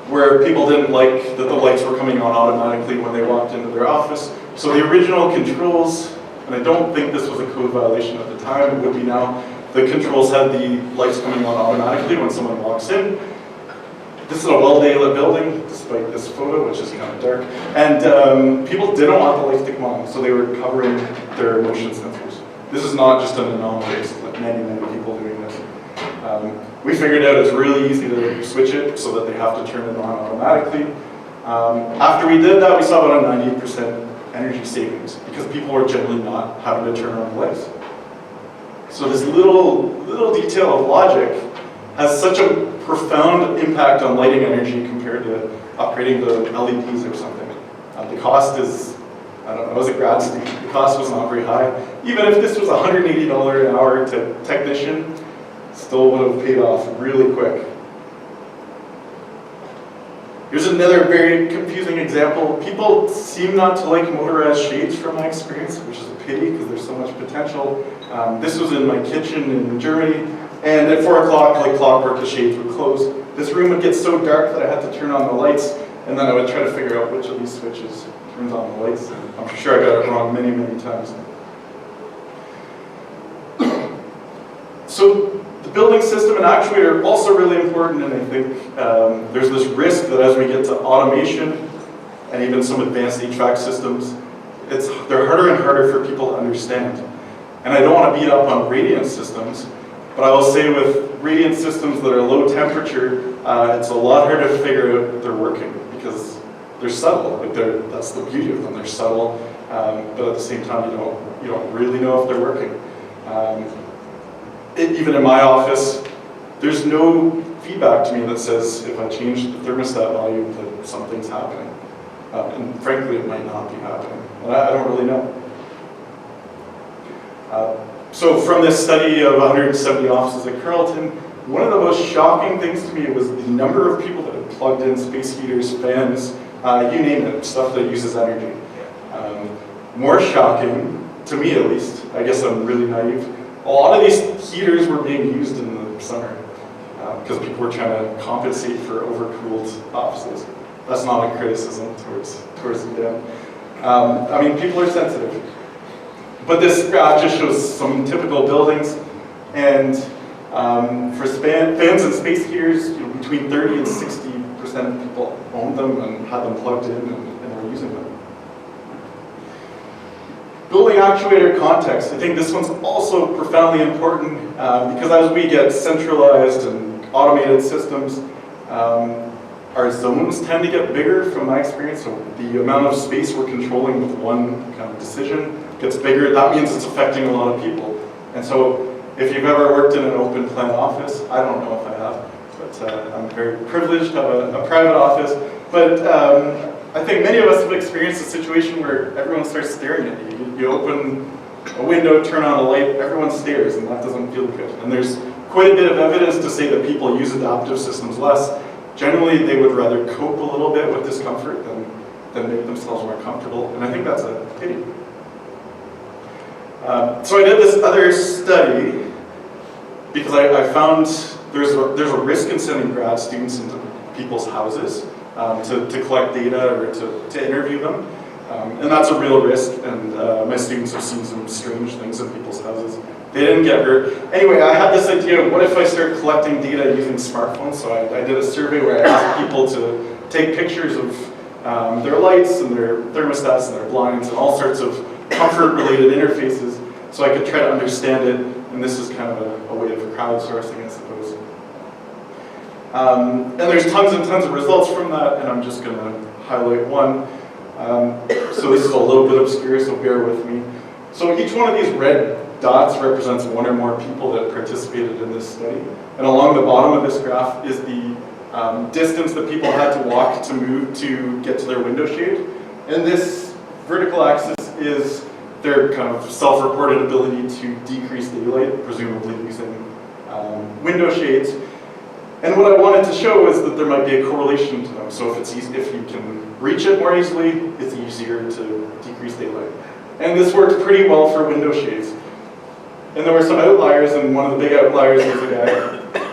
where people didn't like that the lights were coming on automatically when they walked into their office. So the original controls, and I don't think this was a code violation at the time, it would be now, the controls had the lights coming on automatically when someone walks in. This is a well-daylit building, despite this photo, which is kind of dark. And people didn't want the lights to come on, so they were covering their motion sensors. This is not just an anomaly, it's like many, many people doing this. We figured out it's really easy to switch it so that they have to turn it on automatically. After we did that, we saw about a 98% energy savings because people were generally not having to turn on the lights. So this little detail of logic has such a profound impact on lighting energy compared to upgrading the LEDs or something. The cost is, I don't know, I was a grad student, the cost was not very high. Even if this was $180 an hour to technician, still would have paid off really quick. Here's another very confusing example. People seem not to like motorized shades from my experience, which is a pity because there's so much potential. This was in my kitchen in Germany, and at 4 o'clock, like clockwork, the shades would close. This room would get so dark that I had to turn on the lights, and then I would try to figure out which of these switches turns on the lights. And I'm sure I got it wrong many, many times. So the building system and actuator are also really important, and I think there's this risk that as we get to automation and even some advanced HVAC systems, they're harder and harder for people to understand. And I don't want to beat up on radiant systems, but I will say with radiant systems that are low temperature, it's a lot harder to figure out that they're working because they're subtle. Like that's the beauty of them. They're subtle, but at the same time, you don't really know if they're working. Even in my office, there's no feedback to me that says if I change the thermostat value that something's happening. And frankly, it might not be happening. I don't really know. So from this study of 170 offices at Carleton, one of the most shocking things to me was the number of people that had plugged in space heaters, fans, you name it, stuff that uses energy. More shocking, to me at least, I guess I'm really naive, a lot of these heaters were being used in the summer because people were trying to compensate for overcooled offices. That's not a criticism towards them. I mean, people are sensitive. But this graph just shows some typical buildings, and for fans and space heaters, between 30 and 60% of people owned them and had them plugged in and were using them. Building actuator context. I think this one's also profoundly important because as we get centralized and automated systems, our zones tend to get bigger from my experience. So the amount of space we're controlling with one kind of decision gets bigger. That means it's affecting a lot of people. And so if you've ever worked in an open plan office, I don't know if I have, but I'm very privileged to have a private office. But I think many of us have experienced a situation where everyone starts staring at you. You open a window, turn on a light, everyone stares, and that doesn't feel good. And there's quite a bit of evidence to say that people use adaptive systems less. Generally, they would rather cope a little bit with discomfort than make themselves more comfortable, and I think that's a pity. So I did this other study because I found there's a risk in sending grad students into people's houses to collect data or to interview them. And that's a real risk, and my students have seen some strange things in people's houses. They didn't get hurt. Anyway, I had this idea, what if I start collecting data using smartphones? So I did a survey where I asked people to take pictures of their lights and their thermostats and their blinds and all sorts of comfort-related interfaces so I could try to understand it, and this is kind of a way of crowdsourcing, I suppose. And there's tons and tons of results from that, and I'm just going to highlight one. So this is a little bit obscure, so bear with me. So each one of these red dots represents one or more people that participated in this study. And along the bottom of this graph is the distance that people had to walk to move to get to their window shade. And this vertical axis is their kind of self-reported ability to decrease daylight, presumably using window shades. And what I wanted to show is that there might be a correlation to them. So if you can reach it more easily, it's easier to decrease daylight. And this worked pretty well for window shades. And there were some outliers, and one of the big outliers was a guy,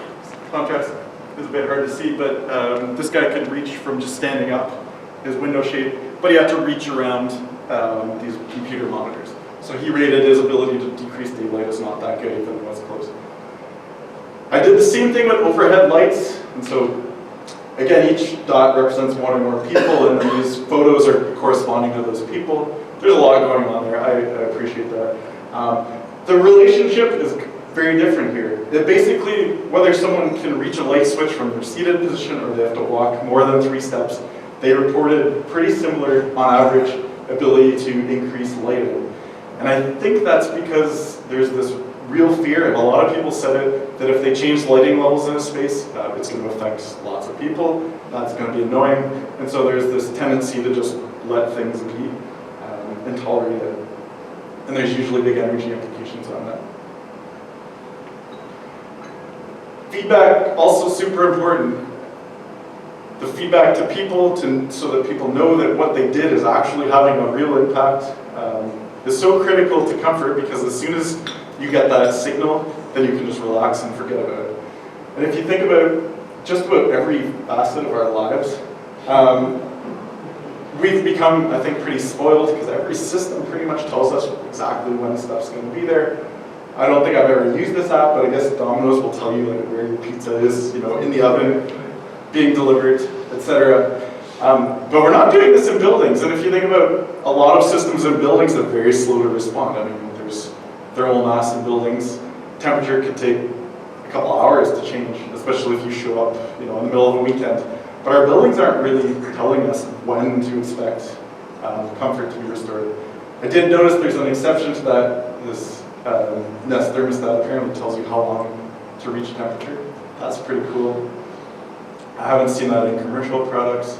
contrast is a bit hard to see, but this guy could reach from just standing up his window shade, but he had to reach around these computer monitors. So he rated his ability to decrease daylight as not that good even though it's close. I did the same thing with overhead lights, and so again, each dot represents one or more people, and these photos are corresponding to those people. There's a lot going on there, I appreciate that. The relationship is very different here. It basically, whether someone can reach a light switch from their seated position or they have to walk more than 3 steps, they reported pretty similar, on average, ability to increase lighting. And I think that's because there's this real fear, and a lot of people said it, that if they change lighting levels in a space, it's going to affect lots of people, that's going to be annoying, and so there's this tendency to just let things be and tolerate it. And there's usually big energy implications on that. Feedback, also super important. The feedback to people, so that people know that what they did is actually having a real impact, is so critical to comfort, because as soon as you get that signal, then you can just relax and forget about it. And if you think about just about every facet of our lives, we've become, I think, pretty spoiled, because every system pretty much tells us exactly when stuff's going to be there. I don't think I've ever used this app, but I guess Domino's will tell you like where your pizza is, you know, in the oven, being delivered, etc. But we're not doing this in buildings, and if you think about a lot of systems in buildings, they're very slow to respond. I mean, there's thermal mass in buildings. Temperature could take a couple hours to change, especially if you show up, you know, in the middle of a weekend. But our buildings aren't really telling us when to expect comfort to be restored. I did notice there's an exception to that. This Nest thermostat apparently tells you how long to reach temperature. That's pretty cool. I haven't seen that in commercial products.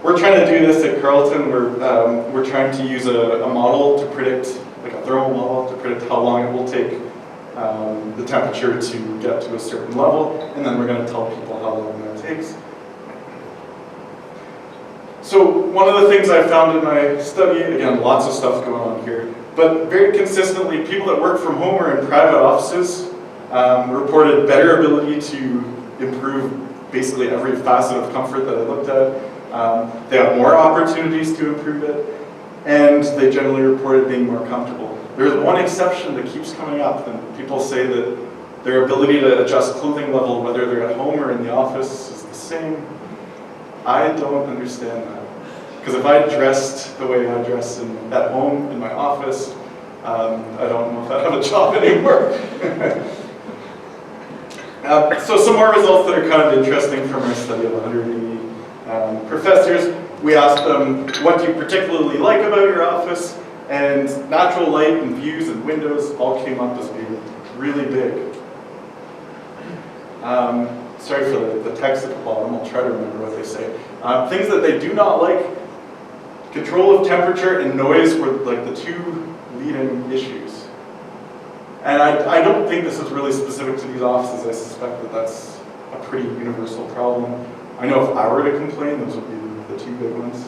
We're trying to do this at Carleton. We're trying to use a model to predict, like a thermal model, to predict how long it will take the temperature to get to a certain level, and then we're going to tell people how long that takes. So one of the things I found in my study, again, lots of stuff going on here, but very consistently, people that work from home or in private offices reported better ability to improve basically every facet of comfort that I looked at. They have more opportunities to improve it, and they generally reported being more comfortable. There's one exception that keeps coming up, and people say that their ability to adjust clothing level, whether they're at home or in the office, is the same. I don't understand that. Because if I dressed the way I dress at home, in my office, I don't know if I have a job anymore. So some more results that are kind of interesting from our study of 180 professors. We asked them, what do you particularly like about your office? And natural light and views and windows all came up as being really big. Sorry for the text at the bottom, I'll try to remember what they say. Things that they do not like, control of temperature and noise were like the two leading issues. And I don't think this is really specific to these offices. I suspect that that's a pretty universal problem. I know if I were to complain, those would be the two big ones.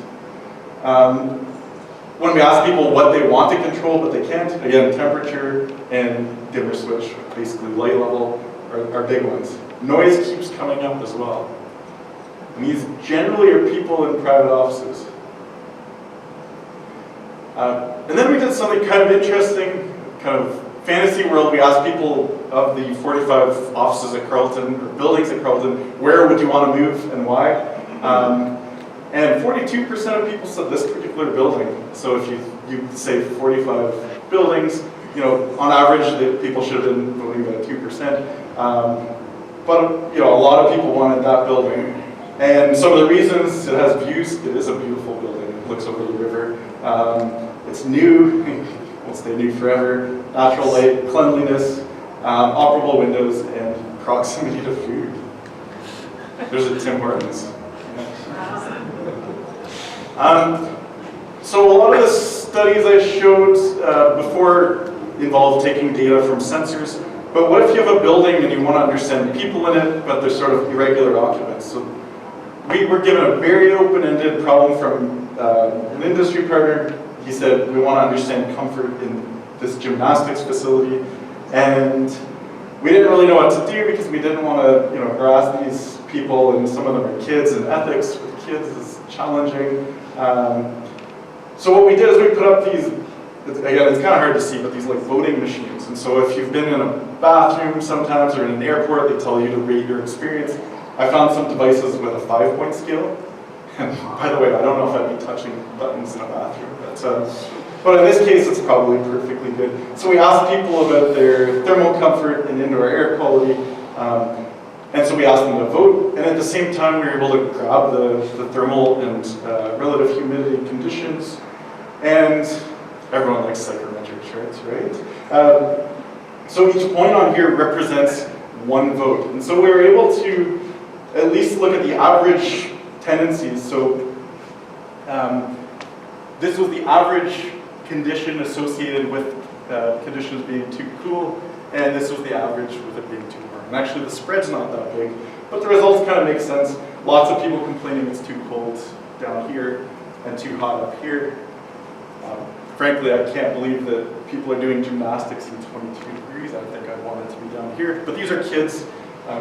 When we ask people what they want to control but they can't, again, temperature and dimmer switch, basically light level, are big ones. Noise keeps coming up as well. And these generally are people in private offices. And then we did something kind of interesting, kind of fantasy world. We asked people of the 45 offices at Carleton, or buildings at Carleton, where would you want to move and why? And 42% of people said this particular building. So if you say 45 buildings, you know, on average, people should have been voting about 2%. But you know, a lot of people wanted that building. And some of the reasons: it has views, it is a beautiful building, it looks over the river, it's new, will stay new forever, natural light, cleanliness, operable windows, and proximity to food. There's a Tim Hortons. So a lot of the studies I showed before involved taking data from sensors. But what if you have a building and you want to understand people in it, but they're sort of irregular occupants? So we were given a very open-ended problem from an industry partner. He said, we want to understand comfort in this gymnastics facility. And we didn't really know what to do because we didn't want to, harass these people, and some of them are kids, and ethics with kids is challenging. So what we did is we put up these, again, it's kind of hard to see, but these like voting machines. And so if you've been in a bathroom sometimes or in an airport, they tell you to rate your experience. I found some devices with a 5-point scale. And by the way, I don't know if I'd be touching buttons in a bathroom, but in this case, it's probably perfectly good. So we asked people about their thermal comfort and indoor air quality. And so we asked them to vote, and at the same time, we were able to grab the thermal and relative humidity conditions. And everyone likes psychrometric charts, right? So each point on here represents one vote. And so we were able to at least look at the average tendencies. So this was the average condition associated with conditions being too cool, and this was the average with it being too warm. And actually the spread's not that big, but the results kind of make sense. Lots of people complaining it's too cold down here and too hot up here. Frankly, I can't believe that people are doing gymnastics in 22 degrees. I think I'd want it to be down here. But these are kids.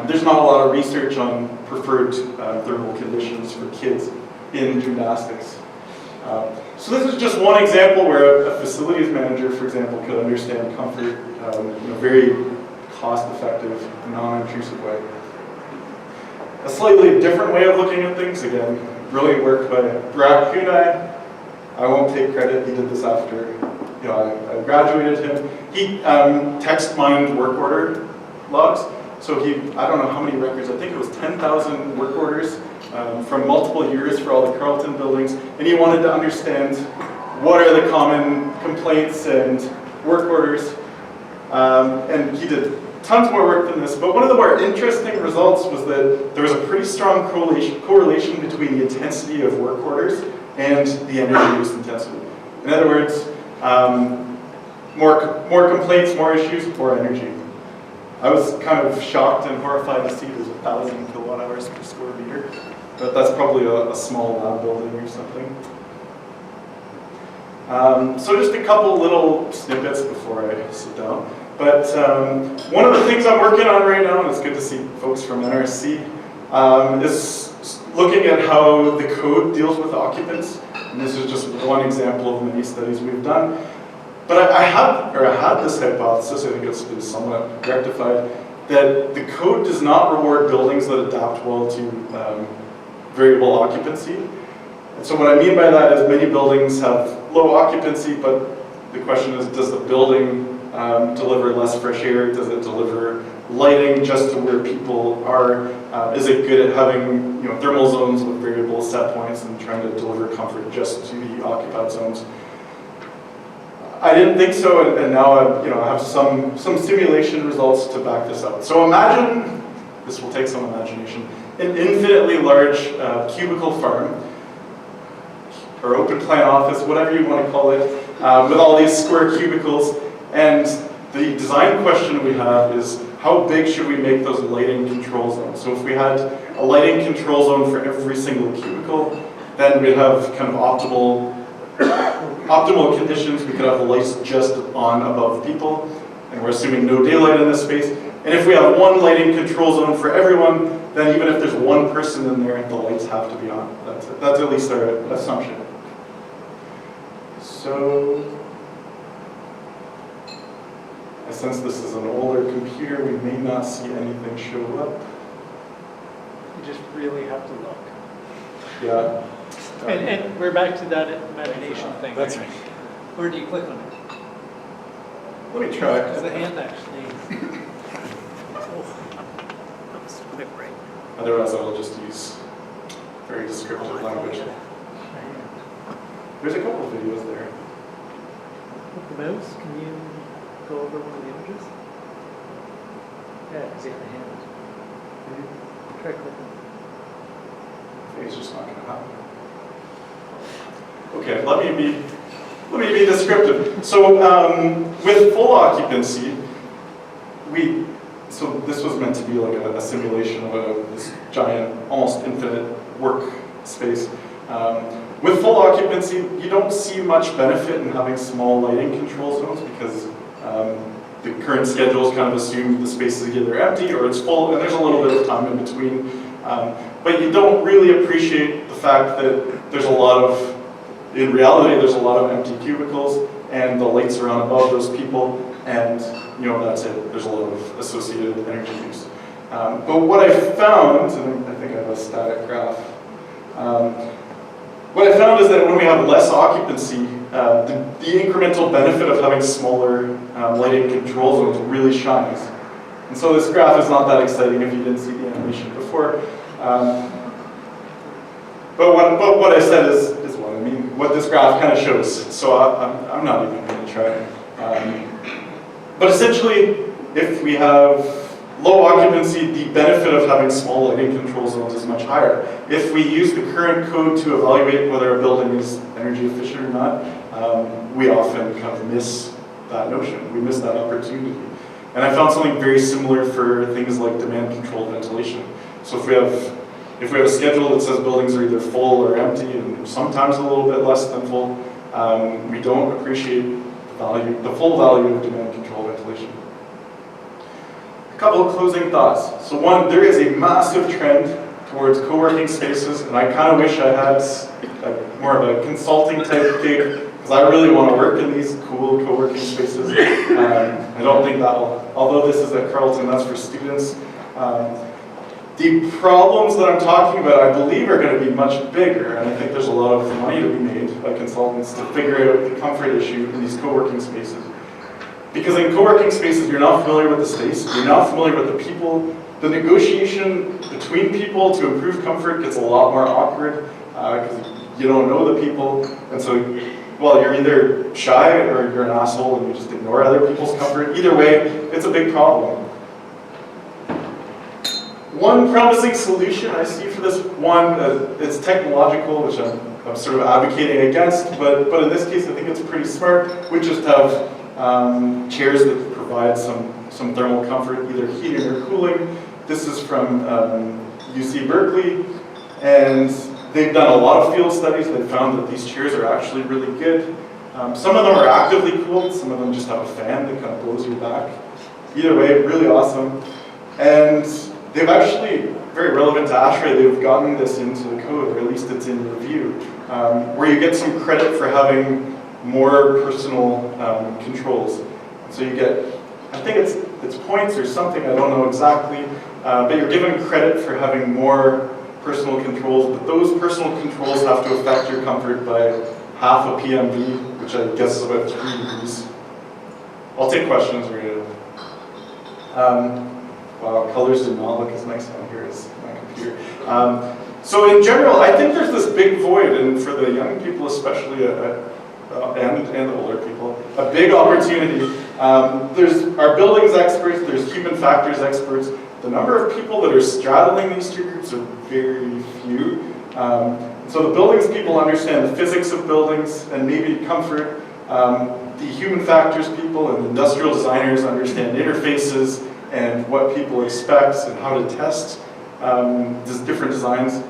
There's not a lot of research on preferred thermal conditions for kids in gymnastics. So this is just one example where a facilities manager, for example, could understand comfort in a very cost-effective, non-intrusive way. A slightly different way of looking at things, again, brilliant work by Brad Kunai. I won't take credit, he did this after I graduated him. He text mined work order logs. So I don't know how many records, I think it was 10,000 work orders from multiple years for all the Carleton buildings. And he wanted to understand what are the common complaints and work orders. And he did tons more work than this, but one of the more interesting results was that there was a pretty strong correlation between the intensity of work orders and the energy use intensity. In other words, more complaints, more issues, more energy. I was kind of shocked and horrified to see there's 1,000 kilowatt hours per square meter, but that's probably a small lab building or something. So just a couple little snippets before I sit down. But one of the things I'm working on right now, and it's good to see folks from NRC, is looking at how the code deals with occupants. And this is just one example of many studies we've done. But I had this hypothesis, I think it's been somewhat rectified, that the code does not reward buildings that adapt well to variable occupancy. And so what I mean by that is many buildings have low occupancy, but the question is, does the building deliver less fresh air? Does it deliver lighting just to where people are? Is it good at having thermal zones with variable set points and trying to deliver comfort just to the occupied zones? I didn't think so, and now I have some simulation results to back this up. So imagine, this will take some imagination, an infinitely large cubicle farm, or open plan office, whatever you want to call it, with all these square cubicles. And the design question we have is, how big should we make those lighting control zones? So if we had a lighting control zone for every single cubicle, then we'd have kind of optimal conditions. We could have the lights just on above people, and we're assuming no daylight in this space. And if we have one lighting control zone for everyone, then even if there's one person in there, the lights have to be on. That's at least our assumption. So, I sense this is an older computer. We may not see anything show up. You just really have to look. Yeah. And we're back to that imagination thing. That's right. Where do you click on it? Let me try. Because the hand actually... Otherwise, I will just use very descriptive language. There's a couple of videos there. With the mouse, can you go over one of the images? Yeah, because you have the hand. Try clicking. It's just not going to happen. Okay, let me be descriptive. So with full occupancy, so this was meant to be like a simulation of this giant, almost infinite work space. With full occupancy, you don't see much benefit in having small lighting control zones because the current schedules kind of assume the space is either empty or it's full, and there's a little bit of time in between. But you don't really appreciate the fact that there's a lot of, in reality, there's a lot of empty cubicles, and the lights are on above those people, and that's it. There's a lot of associated energy use. But what I found, and I think I have a static graph, what I found is that when we have less occupancy, the incremental benefit of having smaller lighting control zones really shines. And so this graph is not that exciting if you didn't see the animation before. But what I said is what I mean, what this graph kind of shows. So I'm not even going to try. But essentially, if we have low occupancy, the benefit of having small lighting control zones is much higher. If we use the current code to evaluate whether a building is energy efficient or not, we often kind of miss that notion. We miss that opportunity. And I found something very similar for things like demand controlled ventilation. So if we have a schedule that says buildings are either full or empty, and sometimes a little bit less than full, we don't appreciate the full value of demand controlled ventilation. A couple of closing thoughts. So one, there is a massive trend towards co-working spaces, and I kind of wish I had more of a consulting type gig, because I really want to work in these cool co-working spaces. I don't think that'll, although this is at Carleton, that's for students. The problems that I'm talking about, I believe, are going to be much bigger, and I think there's a lot of money to be made by consultants to figure out the comfort issue in these co-working spaces. Because in co-working spaces, you're not familiar with the space, you're not familiar with the people. The negotiation between people to improve comfort gets a lot more awkward because you don't know the people, and so, well, you're either shy or you're an asshole and you just ignore other people's comfort. Either way, it's a big problem. One promising solution I see for this one, it's technological, which I'm sort of advocating against, but in this case I think it's pretty smart. We just have chairs that provide some thermal comfort, either heating or cooling. This is from UC Berkeley, and they've done a lot of field studies. They've found that these chairs are actually really good. Some of them are actively cooled, some of them just have a fan that kind of blows your back. Either way, really awesome. And they've actually, very relevant to ASHRAE, they've gotten this into the code, or at least it's in review, where you get some credit for having more personal controls. So you get, I think it's points or something, I don't know exactly, but you're given credit for having more personal controls, but those personal controls have to affect your comfort by half a PMV, which I guess is about 3 degrees. I'll take questions, Rita. Wow, colors do not look as nice on here as my computer. So in general, I think there's this big void, and for the young people especially, and the older people, a big opportunity. There's our buildings experts, there's human factors experts. The number of people that are straddling these two groups are very few. So the buildings people understand the physics of buildings and maybe comfort. The human factors people and industrial designers understand interfaces and what people expect and how to test different designs.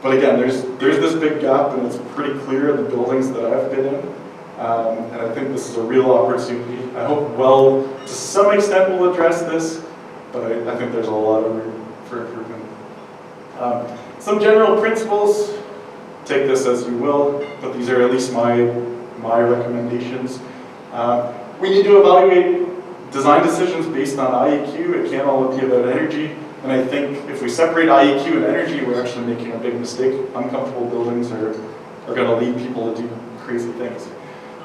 But again, there's this big gap, and it's pretty clear in the buildings that I've been in. And I think this is a real opportunity. I hope well, to some extent, we'll address this, but I think there's a lot of room for improvement. Some general principles, take this as you will, but these are at least my recommendations. We need to evaluate design decisions based on IEQ. It can't all be about energy. And I think if we separate IEQ and energy, we're actually making a big mistake. Uncomfortable buildings are going to lead people to do crazy things.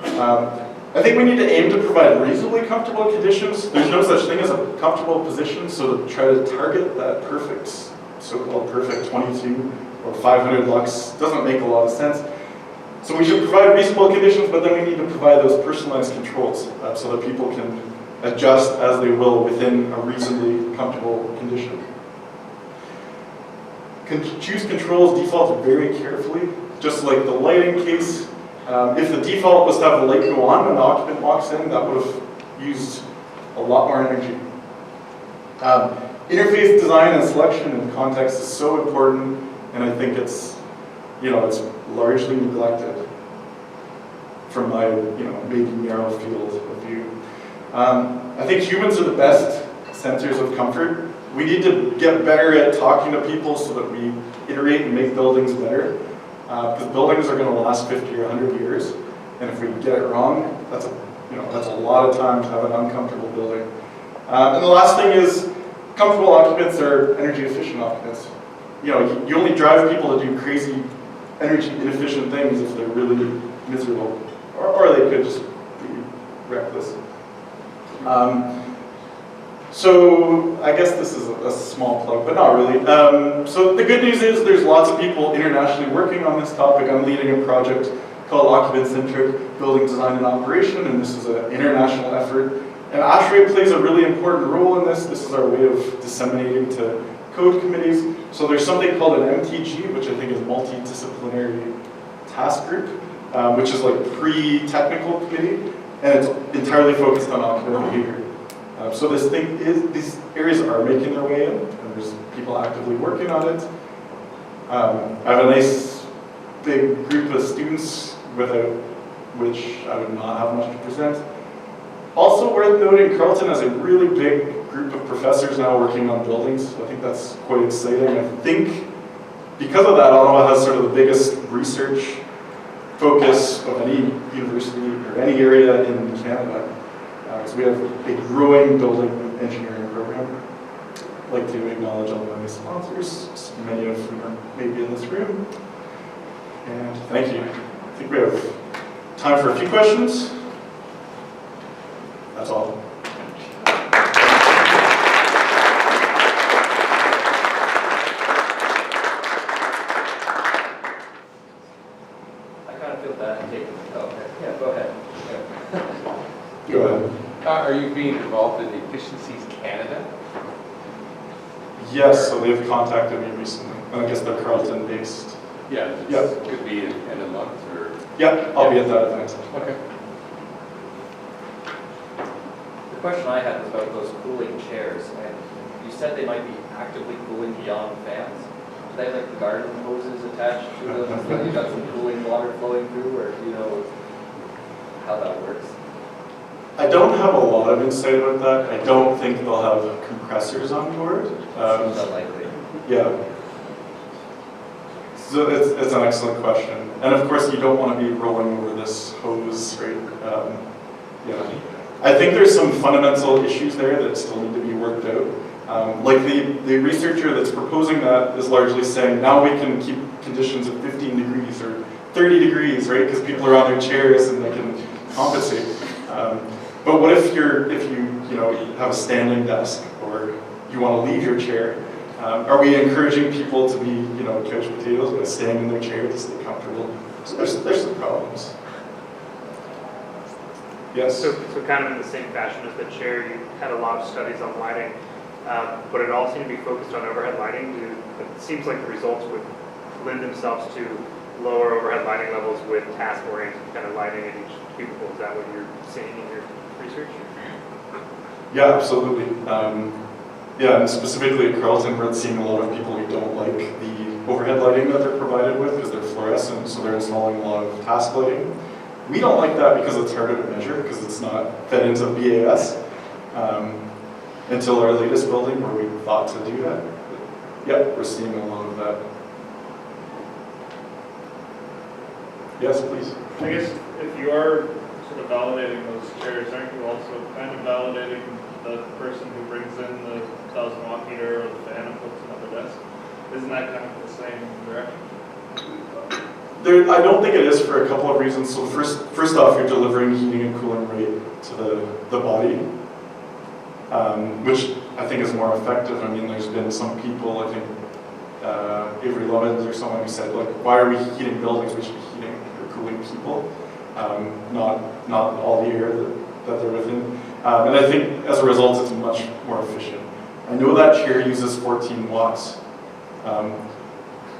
I think we need to aim to provide reasonably comfortable conditions. There's no such thing as a comfortable position, so to try to target that perfect, so-called perfect 22 or 500 lux doesn't make a lot of sense. So we should provide reasonable conditions, but then we need to provide those personalized controls so that people can adjust as they will within a reasonably comfortable condition. Choose controls default very carefully, just like the lighting case. If the default was to have the light go on when the occupant walks in, that would have used a lot more energy. Interface design and selection and context is so important, and I think it's largely neglected from my maybe narrow field of view. I think humans are the best sensors of comfort. We need to get better at talking to people so that we iterate and make buildings better. Because buildings are going to last 50 or 100 years, and if we get it wrong, that's a lot of time to have an uncomfortable building. And the last thing is, comfortable occupants are energy efficient occupants. You only drive people to do crazy energy inefficient things if they're really miserable, or they could just be reckless. So I guess this is a small plug, but not really. So the good news is there's lots of people internationally working on this topic. I'm leading a project called Occupant-Centric Building Design and Operation, and this is an international effort. And ASHRAE plays a really important role in this. This is our way of disseminating to code committees. So there's something called an MTG, which I think is multidisciplinary task group, which is like pre-technical committee, and it's entirely focused on occupant behavior. So these areas are making their way in, and there's people actively working on it. I have a nice big group of students without which I would not have much to present. Also worth noting, Carleton has a really big group of professors now working on buildings. I think that's quite exciting. I think because of that, Ottawa has sort of the biggest research focus of any university or any area in Canada. So we have a growing building engineering program. I'd like to acknowledge all of my sponsors, many of whom are maybe in this room. And thank you. I think we have time for a few questions. That's all. I kind of feel bad taking, okay, yeah, go ahead. Yeah. Go ahead. Are you being involved in Efficiencies Canada? Yes, so they've contacted me recently. I guess they're Carleton based. Yeah, Yeah. it could be in a month or. Yeah, I'll be at that event. Okay. The question I had was about those cooling chairs, and you said they might be actively cooling beyond fans. Do they have like the garden hoses attached to them, so you've got some cooling water flowing through, or do you know how that works? I don't have a lot of insight about that. I don't think they'll have compressors on board. Seems unlikely. Yeah. So it's an excellent question. And of course, you don't want to be rolling over this hose, right? Yeah. I think there's some fundamental issues there that still need to be worked out. Like the researcher that's proposing that is largely saying, now we can keep conditions at 15 degrees or 30 degrees, right? Because people are on their chairs and they can compensate. But what if you have a standing desk or you want to leave your chair? Are we encouraging people to be couch potatoes by staying in their chair to stay comfortable? So there's some problems. Yes. So kind of in the same fashion as the chair, you had a lot of studies on lighting, but it all seemed to be focused on overhead lighting. It seems like the results would lend themselves to lower overhead lighting levels with task-oriented kind of lighting in each cubicle. Is that what you're seeing in your research? Yeah, absolutely. Yeah, and specifically at Carleton, we're seeing a lot of people who don't like the overhead lighting that they're provided with because they're fluorescent, so they're installing a lot of task lighting. We don't like that because it's harder to measure because it's not fed into BAS until our latest building where we thought to do that. But, yeah, we're seeing a lot of that. Yes, please. I guess if you are sort of validating those chairs, aren't you also kind of validating the person who brings in the 1,000-watt heater or the fan and puts it on the desk? Isn't that kind of the same direction? I don't think it is for a couple of reasons. So first off, you're delivering heating and cooling rate to the body, which I think is more effective. I mean, there's been some people, I think Avery Lovins or someone who said, like, why are we heating buildings? We should be heating or cooling people, not all the air that they're within. And I think as a result, it's much more efficient. I know that chair uses 14 watts.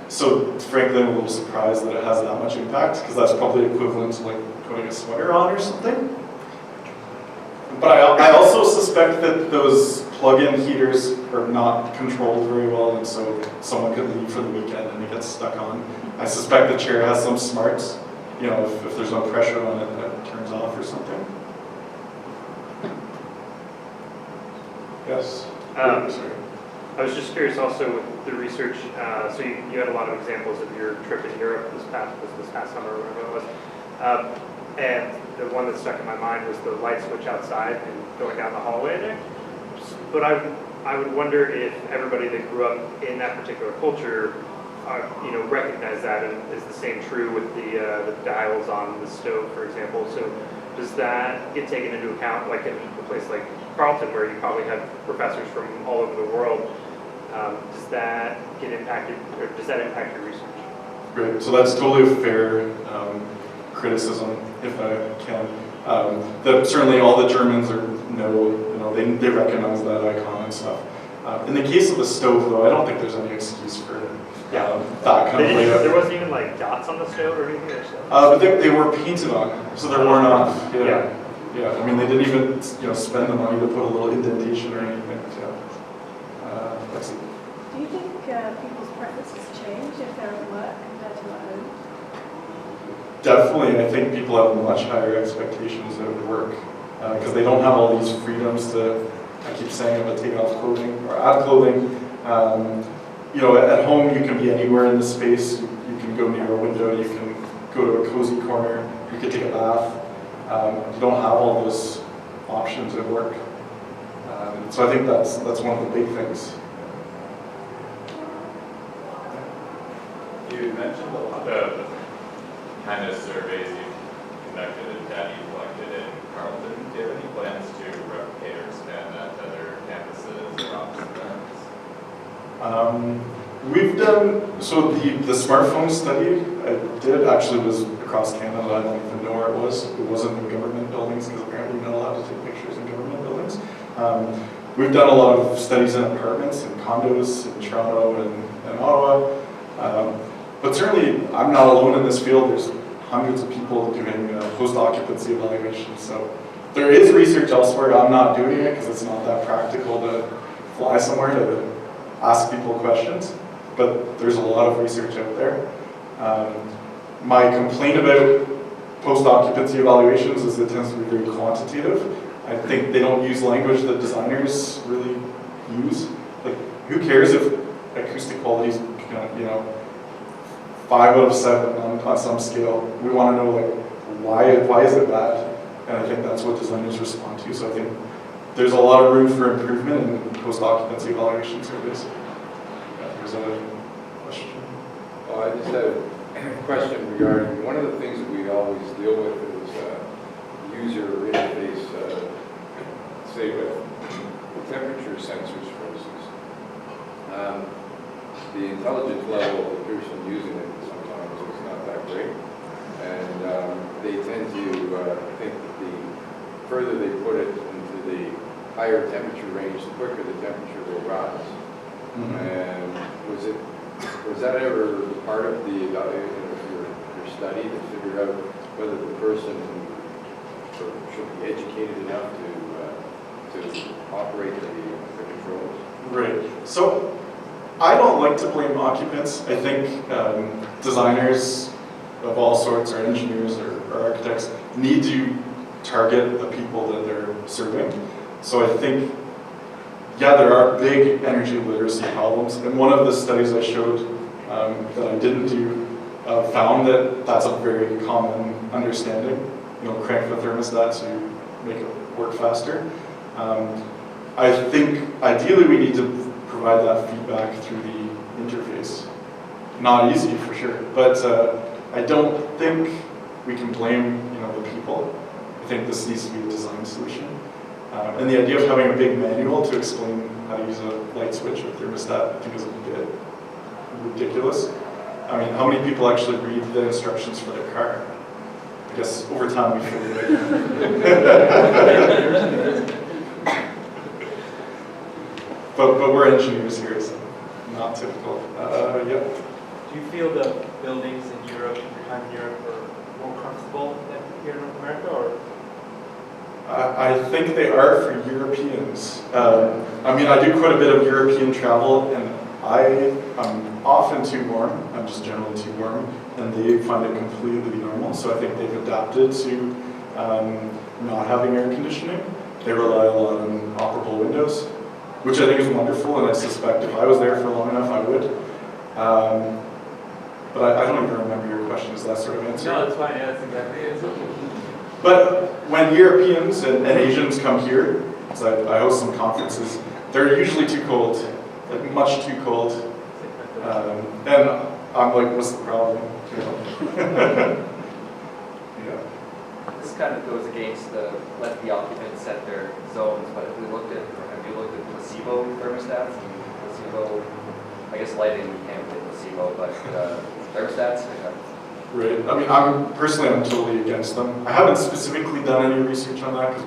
So frankly, I'm a little surprised that it has that much impact because that's probably equivalent to like putting a sweater on or something. But I also suspect that those plug-in heaters are not controlled very well, and so someone could leave for the weekend and it gets stuck on. I suspect the chair has some smarts, if there's no pressure on it, that it turns off or something. Yes. Sorry. I was just curious also with the research, so you had a lot of examples of your trip in Europe this past summer or whatever it was. And the one that stuck in my mind was the light switch outside and going down the hallway there. But I would wonder if everybody that grew up in that particular culture, recognize that, and is the same true with the dials on the stove, for example. So does that get taken into account, like in a place like Carleton, where you probably have professors from all over the world? Does that get impacted, or does that impact your research? Great. So that's totally a fair criticism, if I can. That certainly all the Germans they recognize that icon and stuff. In the case of the stove, though, I don't think there's any excuse for that kind of layout. There wasn't even like dots on the stove or anything or so? But they were painted on, so they're worn off. Yeah. I mean, they didn't even spend the money to put a little indentation or anything. That's it. Do you think people's preferences change if they're at work compared to at home? Definitely, I think people have much higher expectations at work because they don't have all these freedoms to, I keep saying, but take off clothing or add clothing. At home you can be anywhere in the space. You can go near a window, you can go to a cozy corner, you can take a bath. You don't have all those options at work. So I think that's one of the big things. You mentioned a lot of kind of surveys you've conducted and data you collected in Carleton. Do you have any plans to replicate or expand that to other campuses or office? We've done, so the smartphone study I did actually was across Canada. I don't even know where it was. It wasn't in government buildings because apparently you're not allowed to take pictures in government buildings. We've done a lot of studies in apartments and condos in Toronto and Ottawa. But certainly, I'm not alone in this field. There's hundreds of people doing post-occupancy evaluations. So there is research elsewhere. I'm not doing it because it's not that practical to fly somewhere to ask people questions. But there's a lot of research out there. My complaint about post-occupancy evaluations is it tends to be very quantitative. I think they don't use language that designers really use. Like, who cares if acoustic quality is, 5 out of 7 on some scale? We want to know, like, why is it bad? And I think that's what designers respond to. So I think there's a lot of room for improvement in post-occupancy evaluation surveys. There's a question. Well, I just had a question regarding, one of the things that we always deal with is user interface, say with temperature sensors, for instance. The intelligence level of the person using it sometimes is not that great. And they tend to think that the further they put it into the higher temperature range, the quicker the temperature will rise. And was that ever part of the evaluation of your study to figure out whether the person should be educated enough to operate the controls? Right. So I don't like to blame occupants. I think designers of all sorts, or engineers or architects, need to target the people that they're serving. So I think, yeah, there are big energy literacy problems. And one of the studies I showed that I didn't do found that that's a very common understanding. Crank the thermostat to make it work faster. I think ideally we need to provide that feedback through the interface. Not easy for sure, but I don't think we can blame the people. I think this needs to be a design solution. And the idea of having a big manual to explain how to use a light switch or thermostat, I think is a bit ridiculous. I mean, how many people actually read the instructions for their car? I guess over time we figured it out. But we're engineers here, so not typical. Yeah. Do you feel the buildings in Europe, your time in Europe, are more comfortable than here in North America, or? I think they are for Europeans. I mean, I do quite a bit of European travel, and I'm often too warm. I'm just generally too warm, and they find it completely normal. So I think they've adapted to not having air conditioning. They rely a lot on operable windows, which I think is wonderful, and I suspect if I was there for long enough, I would. But I don't even remember your question. Is that sort of answer? No, that's fine. Yeah, that's exactly it. But when Europeans and Asians come here, because I host some conferences, they're usually too cold, like much too cold. And I'm like, what's the problem? Yeah. This kind of goes against the let the occupants set their zones, but if we looked at, have you looked at placebo thermostats? Placebo, I guess lighting can't be placebo, but thermostats, Right. I mean, I'm totally against them. I haven't specifically done any research on that because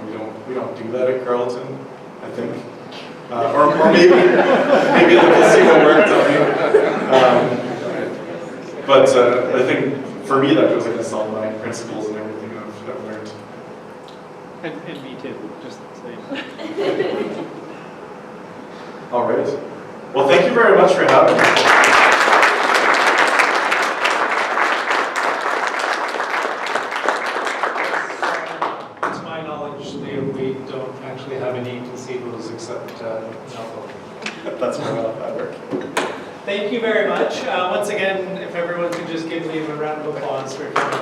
we don't do that at Carleton, I think. Or maybe the placebo worked on me. But I think for me that goes against all my principles and everything I've learned. And me too, just saying. All right. Well, thank you very much for having me. To my knowledge, we don't actually have any placebos except alcohol. That's how that works. Thank you very much. Once again, if everyone could just give me a round of applause for coming.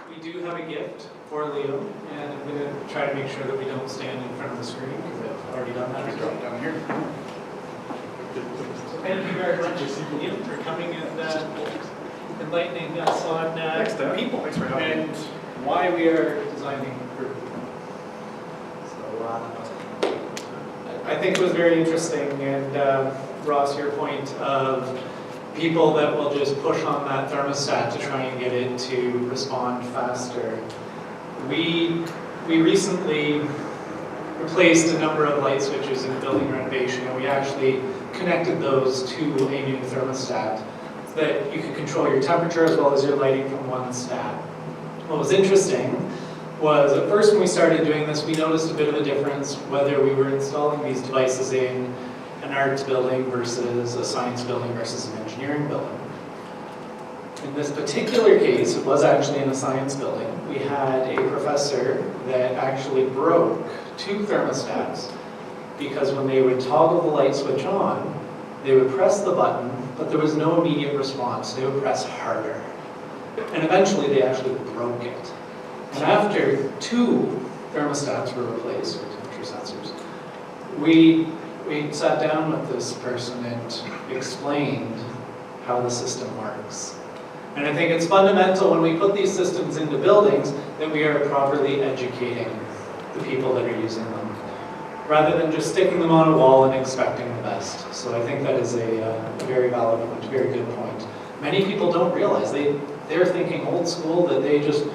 We do have a gift for Leo, and I'm going to try to make sure that we don't stand in front of the screen because I've already done that. Drop down here. Thank you very much, Leo, for coming and enlightening us on people Thanks for having me. and why we are designing group. So I think it was very interesting, and Ross, your point of people that will just push on that thermostat to try and get it to respond faster. We recently replaced a number of light switches in a building renovation, and we actually connected those to a new thermostat so that you could control your temperature as well as your lighting from one stat. What was interesting was at first when we started doing this, we noticed a bit of a difference whether we were installing these devices in an arts building versus a science building versus an engineering building. In this particular case, it was actually in a science building. We had a professor that actually broke 2 thermostats because when they would toggle the light switch on, they would press the button, but there was no immediate response. They would press harder. And eventually they actually broke it. And after 2 thermostats were replaced with temperature sensors, we sat down with this person and explained how the system works. And I think it's fundamental when we put these systems into buildings that we are properly educating the people that are using them, rather than just sticking them on a wall and expecting the best. So I think that is a very valid point, a very good point. Many people don't realize, they're thinking old school, that they just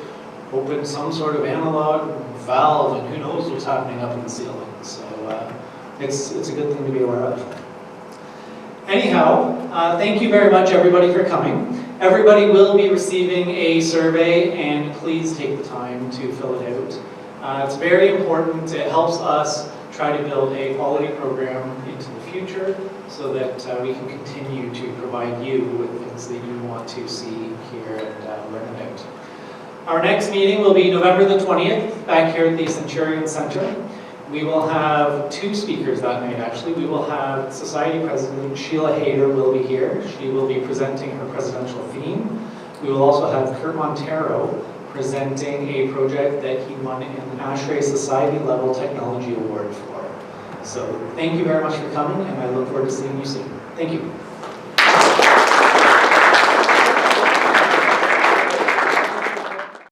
open some sort of analog valve and who knows what's happening up in the ceiling. So it's a good thing to be aware of. Anyhow, thank you very much everybody for coming. Everybody will be receiving a survey, and please take the time to fill it out. It's very important. It helps us try to build a quality program into the future so that we can continue to provide you with things that you want to see, hear, and learn about. Our next meeting will be November the 20th, back here at the Centurion Center. We will have 2 speakers that night, actually. We will have Society President Sheila Hayter will be here. She will be presenting her presidential theme. We will also have Kurt Montero presenting a project that he won an ASHRAE Society Level Technology Award for. So thank you very much for coming, and I look forward to seeing you soon. Thank you.